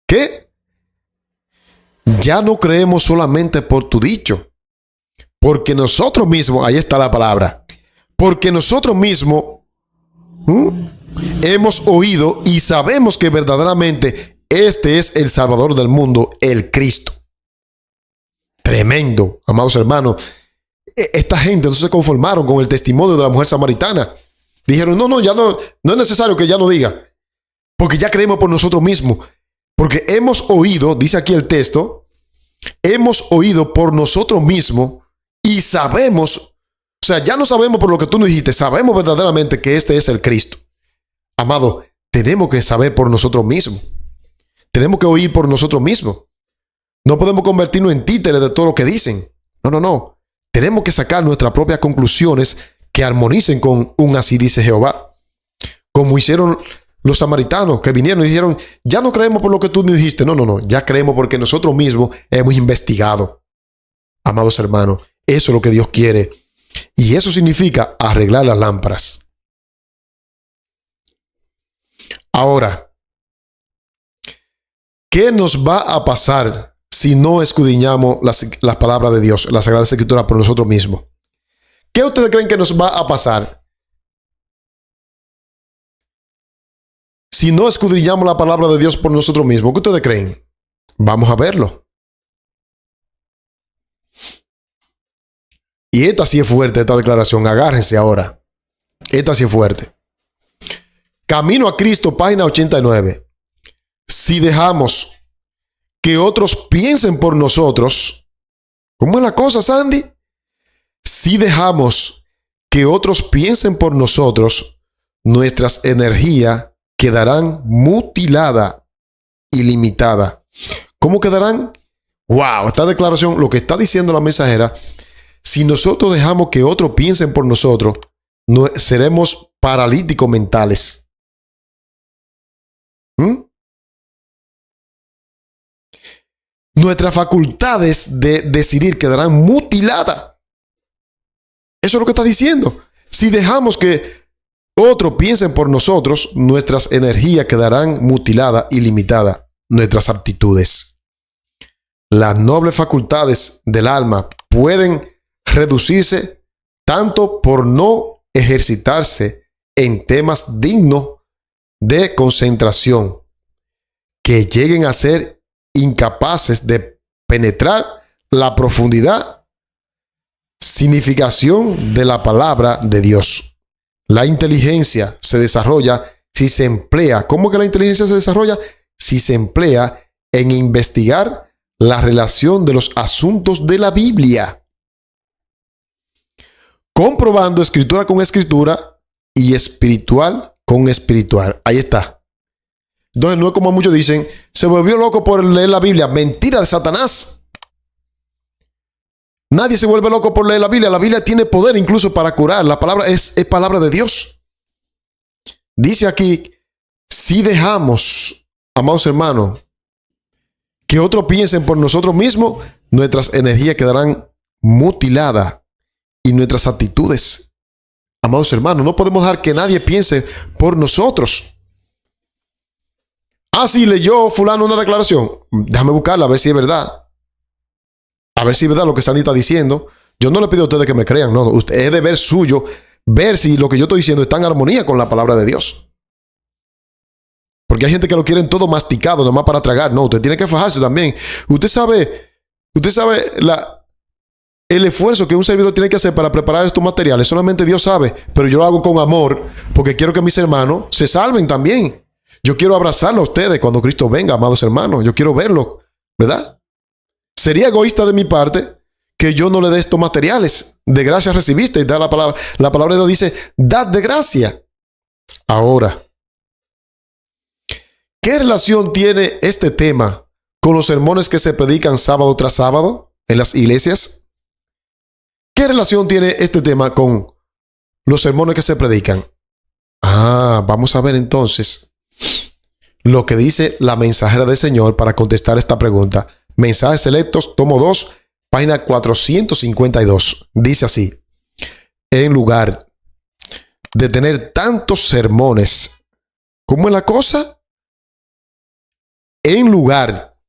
¿Qué? Ya no creemos solamente por tu dicho, porque nosotros mismos, ahí está la palabra, porque nosotros mismos hemos oído y sabemos que verdaderamente este es el Salvador del mundo, el Cristo. Tremendo, amados hermanos. Esta gente no se conformaron con el testimonio de la mujer samaritana. Dijeron, no es necesario que ya lo diga, porque ya creemos por nosotros mismos. Porque hemos oído, dice aquí el texto, hemos oído por nosotros mismos y sabemos, o sea, ya no sabemos por lo que tú nos dijiste, sabemos verdaderamente que este es el Cristo. Amado, tenemos que saber por nosotros mismos. Tenemos que oír por nosotros mismos. No podemos convertirnos en títeres de todo lo que dicen. No. Tenemos que sacar nuestras propias conclusiones que armonicen con un así dice Jehová. Como hicieron los samaritanos que vinieron y dijeron, ya no creemos por lo que tú nos dijiste. No. Ya creemos porque nosotros mismos hemos investigado. Amados hermanos, eso es lo que Dios quiere. Y eso significa arreglar las lámparas. Ahora, ¿qué nos va a pasar si no escudriñamos las palabras de Dios, la Sagrada Escritura por nosotros mismos? ¿Qué ustedes creen que nos va a pasar si no escudriñamos la palabra de Dios por nosotros mismos? ¿Qué ustedes creen? Vamos a verlo. Y esta sí es fuerte, esta declaración. Agárrense ahora. Esta sí es fuerte. Camino a Cristo, página 89. Si dejamos que otros piensen por nosotros, ¿cómo es la cosa, Sandy? Si dejamos que otros piensen por nosotros, nuestras energías quedarán mutiladas y limitadas. ¿Cómo quedarán? Wow, esta declaración, lo que está diciendo la mensajera, si nosotros dejamos que otros piensen por nosotros, seremos paralíticos mentales. Nuestras facultades de decidir quedarán mutiladas. Eso es lo que está diciendo. Si dejamos que otros piensen por nosotros, nuestras energías quedarán mutiladas y limitadas. Nuestras aptitudes. Las nobles facultades del alma pueden reducirse tanto por no ejercitarse en temas dignos de concentración, que lleguen a ser incapaces de penetrar la profundidad, significación de la palabra de Dios. La inteligencia se desarrolla si se emplea. ¿Cómo que la inteligencia se desarrolla? Si se emplea en investigar la relación de los asuntos de la Biblia, comprobando escritura con escritura y espiritual con espiritual. Ahí está. Entonces no es como muchos dicen, se volvió loco por leer la Biblia. Mentira de Satanás. Nadie se vuelve loco por leer la Biblia. La Biblia tiene poder incluso para curar. La palabra es palabra de Dios. Dice aquí, si dejamos, amados hermanos, que otros piensen por nosotros mismos, nuestras energías quedarán mutiladas y nuestras actitudes. Amados hermanos, no podemos dejar que nadie piense por nosotros. Ah, sí, leyó fulano una declaración. Déjame buscarla a ver si es verdad. A ver si es verdad lo que Sandy está diciendo. Yo no le pido a ustedes que me crean. No, usted es deber suyo ver si lo que yo estoy diciendo está en armonía con la palabra de Dios. Porque hay gente que lo quieren todo masticado, nomás para tragar. No, usted tiene que fajarse también. Usted sabe el esfuerzo que un servidor tiene que hacer para preparar estos materiales. Solamente Dios sabe. Pero yo lo hago con amor porque quiero que mis hermanos se salven también. Yo quiero abrazarlo a ustedes cuando Cristo venga, amados hermanos. Yo quiero verlo, ¿verdad? Sería egoísta de mi parte que yo no le dé estos materiales. De gracia recibiste y da la palabra. La palabra de Dios dice, dad de gracia. Ahora, ¿qué relación tiene este tema con los sermones que se predican sábado tras sábado en las iglesias? ¿Qué relación tiene este tema con los sermones que se predican? Vamos a ver entonces lo que dice la mensajera del Señor para contestar esta pregunta. Mensajes selectos, tomo 2, página 452. Dice así: en lugar de tener tantos sermones, ¿cómo es la cosa? En lugar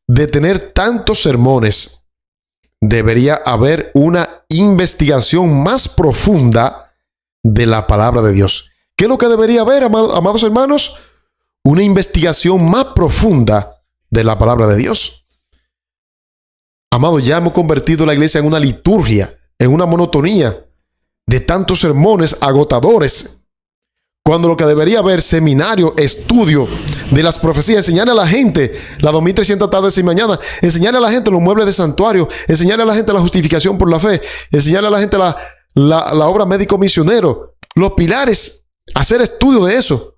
de tener tantos sermones, debería haber una investigación más profunda de la palabra de Dios. ¿Qué es lo que debería haber, amados hermanos? Una investigación más profunda de la palabra de Dios. Amados, ya hemos convertido la iglesia en una liturgia, en una monotonía de tantos sermones agotadores, cuando lo que debería haber seminario, estudio de las profecías, enseñar a la gente las 2300 tardes y mañana, enseñar a la gente los muebles de santuario, enseñar a la gente la justificación por la fe, enseñar a la gente la obra médico misionero, los pilares, hacer estudio de eso.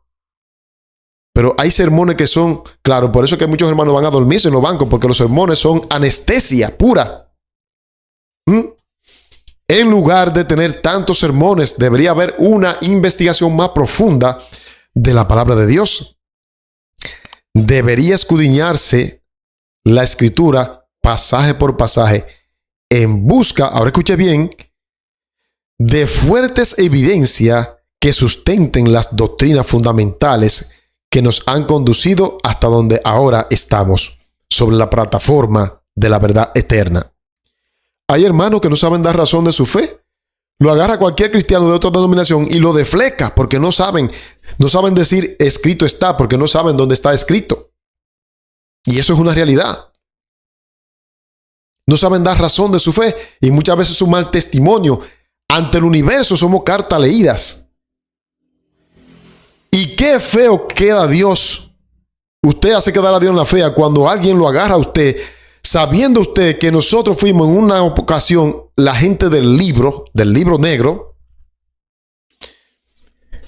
Pero hay sermones que son, claro, por eso que muchos hermanos van a dormirse en los bancos, porque los sermones son anestesia pura. En lugar de tener tantos sermones, debería haber una investigación más profunda de la palabra de Dios. Debería escudriñarse la escritura pasaje por pasaje en busca, ahora escuche bien, de fuertes evidencias que sustenten las doctrinas fundamentales que nos han conducido hasta donde ahora estamos, sobre la plataforma de la verdad eterna. Hay hermanos que no saben dar razón de su fe. Lo agarra cualquier cristiano de otra denominación y lo defleca porque no saben decir escrito está, porque no saben dónde está escrito. Y eso es una realidad. No saben dar razón de su fe y muchas veces es un mal testimonio. Ante el universo somos cartas leídas. Y qué feo queda Dios. Usted hace quedar a Dios en la fea cuando alguien lo agarra a usted, sabiendo usted que nosotros fuimos en una ocasión la gente del libro negro,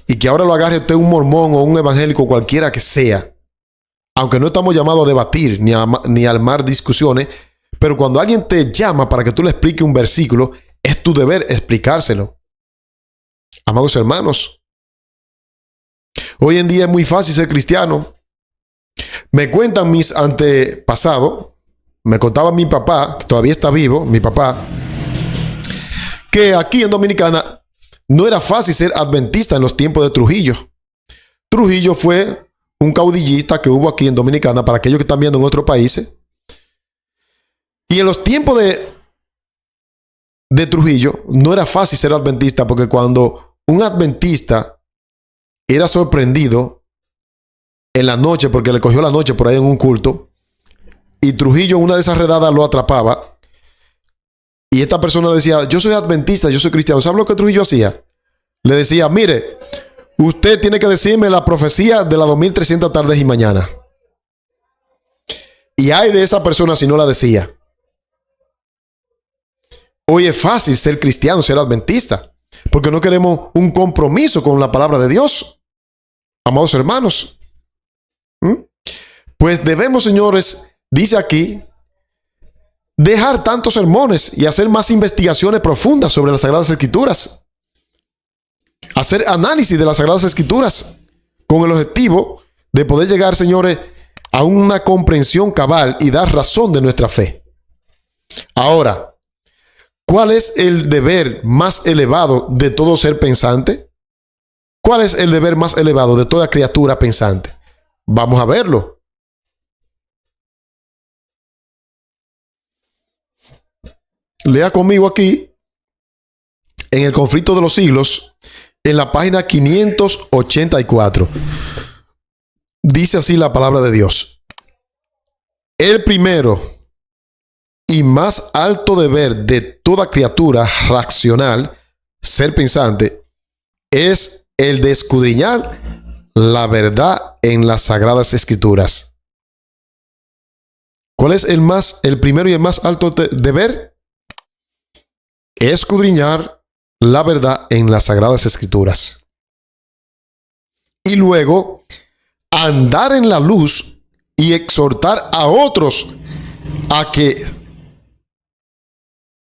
y que ahora lo agarre usted un mormón o un evangélico, cualquiera que sea. Aunque no estamos llamados a debatir ni a armar discusiones, pero cuando alguien te llama para que tú le expliques un versículo, es tu deber explicárselo. Amados hermanos, hoy en día es muy fácil ser cristiano. Me cuentan mis antepasados, me contaba mi papá, que todavía está vivo, mi papá, que aquí en Dominicana no era fácil ser adventista en los tiempos de Trujillo. Trujillo fue un caudillista que hubo aquí en Dominicana, para aquellos que están viendo en otros países. Y en los tiempos de Trujillo no era fácil ser adventista, porque cuando un adventista era sorprendido en la noche, porque le cogió la noche por ahí en un culto, y Trujillo en una de esas redadas lo atrapaba, y esta persona decía, yo soy adventista, yo soy cristiano. ¿Sabe lo que Trujillo hacía? Le decía, mire, usted tiene que decirme la profecía de las 2300 tardes y mañana. Y ay de esa persona si no la decía. Hoy es fácil ser cristiano, ser adventista, porque no queremos un compromiso con la palabra de Dios. Amados hermanos, pues debemos, señores, dice aquí, dejar tantos sermones y hacer más investigaciones profundas sobre las Sagradas Escrituras. Hacer análisis de las Sagradas Escrituras con el objetivo de poder llegar, señores, a una comprensión cabal y dar razón de nuestra fe. Ahora, ¿cuál es el deber más elevado de todo ser pensante? ¿Cuál es el deber más elevado de toda criatura pensante? Vamos a verlo. Lea conmigo aquí, en el Conflicto de los Siglos, en la página 584. Dice así la palabra de Dios. El primero y más alto deber de toda criatura racional, ser pensante, es el de escudriñar la verdad en las Sagradas Escrituras. ¿Cuál es el primero y el más alto deber? Escudriñar la verdad en las Sagradas Escrituras. Y luego, andar en la luz y exhortar a otros a que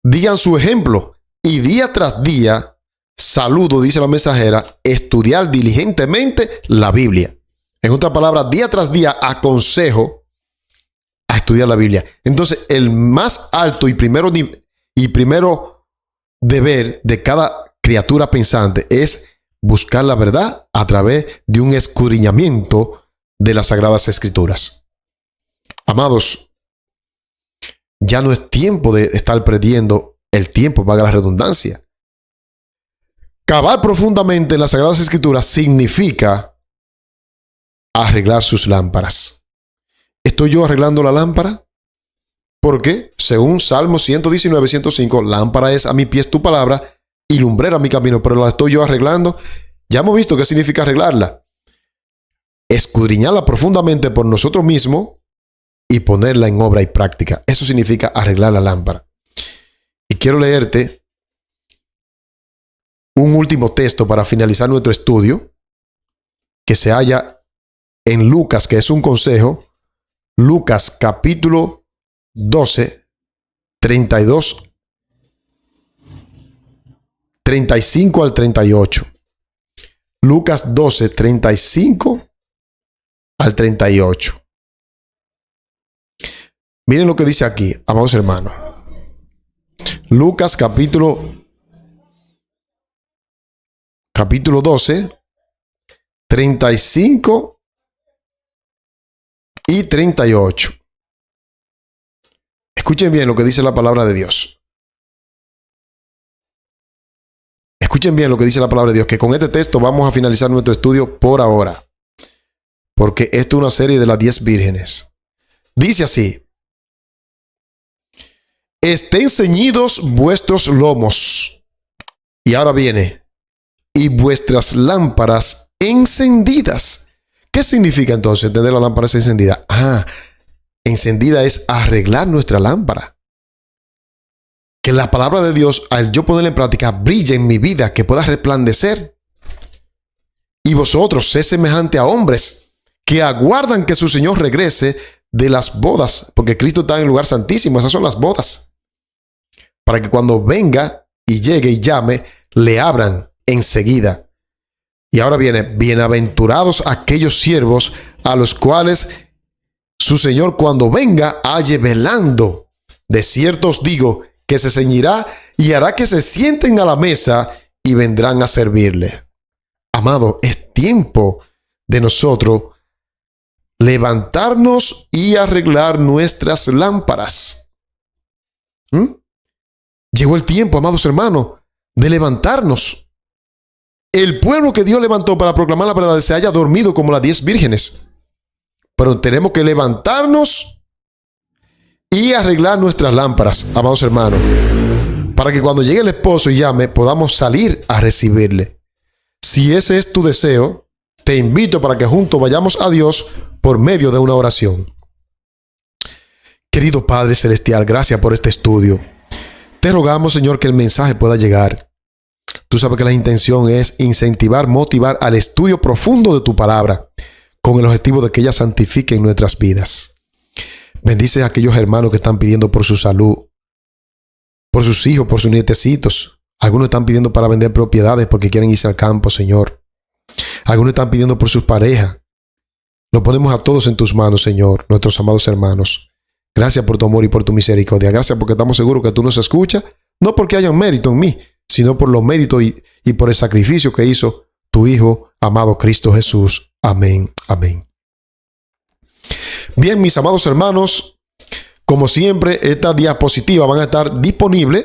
digan su ejemplo. Y día tras día, saludo, dice la mensajera, estudiar diligentemente la Biblia. En otras palabras, día tras día aconsejo a estudiar la Biblia. Entonces, el más alto y primero deber de cada criatura pensante es buscar la verdad a través de un escudriñamiento de las Sagradas Escrituras. Amados, ya no es tiempo de estar perdiendo el tiempo, valga la redundancia. cavar profundamente en las Sagradas Escrituras significa arreglar sus lámparas. ¿Estoy yo arreglando la lámpara? Porque, según Salmo 119, 105, lámpara es a mis pies tu palabra y lumbrera mi camino, pero la estoy yo arreglando. Ya hemos visto qué significa arreglarla. Escudriñarla profundamente por nosotros mismos y ponerla en obra y práctica. Eso significa arreglar la lámpara. Y quiero leerte un último texto para finalizar nuestro estudio, que se halla en Lucas, que es un consejo. Lucas capítulo 12, 32, 35 al 38. Lucas 12, 35 al 38. Miren lo que dice aquí, amados hermanos. Lucas capítulo 12, 35 y 38. Escuchen bien lo que dice la palabra de Dios. Escuchen bien lo que dice la palabra de Dios, que con este texto vamos a finalizar nuestro estudio por ahora. Porque esto es una serie de las 10 vírgenes. Dice así: estén ceñidos vuestros lomos. Y ahora viene: y vuestras lámparas encendidas. ¿Qué significa entonces tener las lámparas encendidas? Encendida es arreglar nuestra lámpara. Que la palabra de Dios, al yo ponerla en práctica, brille en mi vida, que pueda resplandecer. Y vosotros, sed semejante a hombres que aguardan que su Señor regrese de las bodas, porque Cristo está en el lugar santísimo. Esas son las bodas. Para que cuando venga y llegue y llame, le abran enseguida. Y ahora viene: bienaventurados aquellos siervos a los cuales su Señor cuando venga halle velando. De cierto os digo que se ceñirá y hará que se sienten a la mesa y vendrán a servirle. Amado, es tiempo de nosotros levantarnos y arreglar nuestras lámparas. Llegó el tiempo, amados hermanos, de levantarnos. El pueblo que Dios levantó para proclamar la verdad se haya dormido como las 10 vírgenes. Pero tenemos que levantarnos y arreglar nuestras lámparas, amados hermanos, para que cuando llegue el esposo y llame, podamos salir a recibirle. Si ese es tu deseo, te invito para que juntos vayamos a Dios por medio de una oración. Querido Padre Celestial, gracias por este estudio. Te rogamos, Señor, que el mensaje pueda llegar. Tú sabes que la intención es incentivar, motivar al estudio profundo de tu palabra, con el objetivo de que ella santifique en nuestras vidas. Bendice a aquellos hermanos que están pidiendo por su salud, por sus hijos, por sus nietecitos. Algunos están pidiendo para vender propiedades porque quieren irse al campo, Señor. Algunos están pidiendo por sus parejas. Lo ponemos a todos en tus manos, Señor, nuestros amados hermanos. Gracias por tu amor y por tu misericordia. Gracias porque estamos seguros que tú nos escuchas, no porque hayan mérito en mí, sino por los méritos y por el sacrificio que hizo tu Hijo amado Cristo Jesús. Amén. Amén. Bien, mis amados hermanos, como siempre, estas diapositivas van a estar disponibles.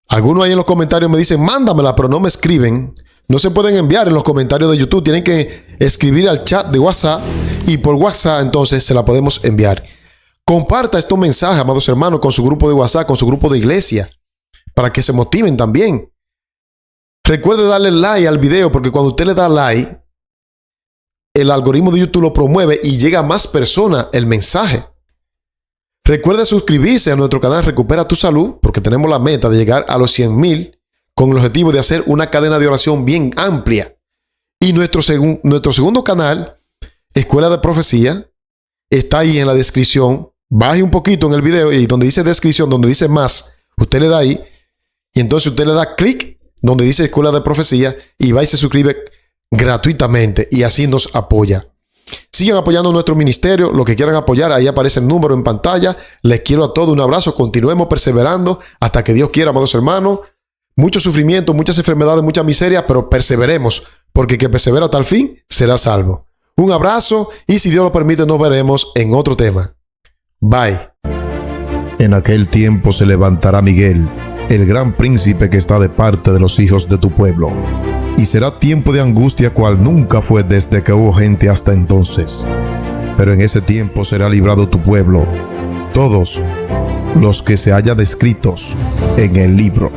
Algunos ahí en los comentarios me dicen, mándamela, pero no me escriben. No se pueden enviar en los comentarios de YouTube. Tienen que escribir al chat de WhatsApp y por WhatsApp entonces se la podemos enviar. Comparta estos mensajes, amados hermanos, con su grupo de WhatsApp, con su grupo de iglesia, para que se motiven también. Recuerde darle like al video, porque cuando usted le da like, el algoritmo de YouTube lo promueve y llega a más personas el mensaje. Recuerde suscribirse a nuestro canal Recupera tu Salud, porque tenemos la meta de llegar a los 100,000 con el objetivo de hacer una cadena de oración bien amplia. Y nuestro segundo canal, Escuela de Profecía, está ahí en la descripción. Baje un poquito en el video y donde dice descripción, donde dice más, usted le da ahí y entonces usted le da clic donde dice Escuela de Profecía y va y se suscribe gratuitamente y así nos apoya. Sigan apoyando nuestro ministerio, lo que quieran apoyar, ahí aparece el número en pantalla. Les quiero a todos un abrazo, continuemos perseverando hasta que Dios quiera, amados hermanos. Mucho sufrimiento, muchas enfermedades, mucha miseria, pero perseveremos, porque el que persevera hasta el fin será salvo. Un abrazo y si Dios lo permite nos veremos en otro tema. Bye. En aquel tiempo se levantará Miguel, el gran príncipe que está de parte de los hijos de tu pueblo. Y será tiempo de angustia cual nunca fue desde que hubo gente hasta entonces. Pero en ese tiempo será librado tu pueblo, todos los que se hallan descritos en el libro.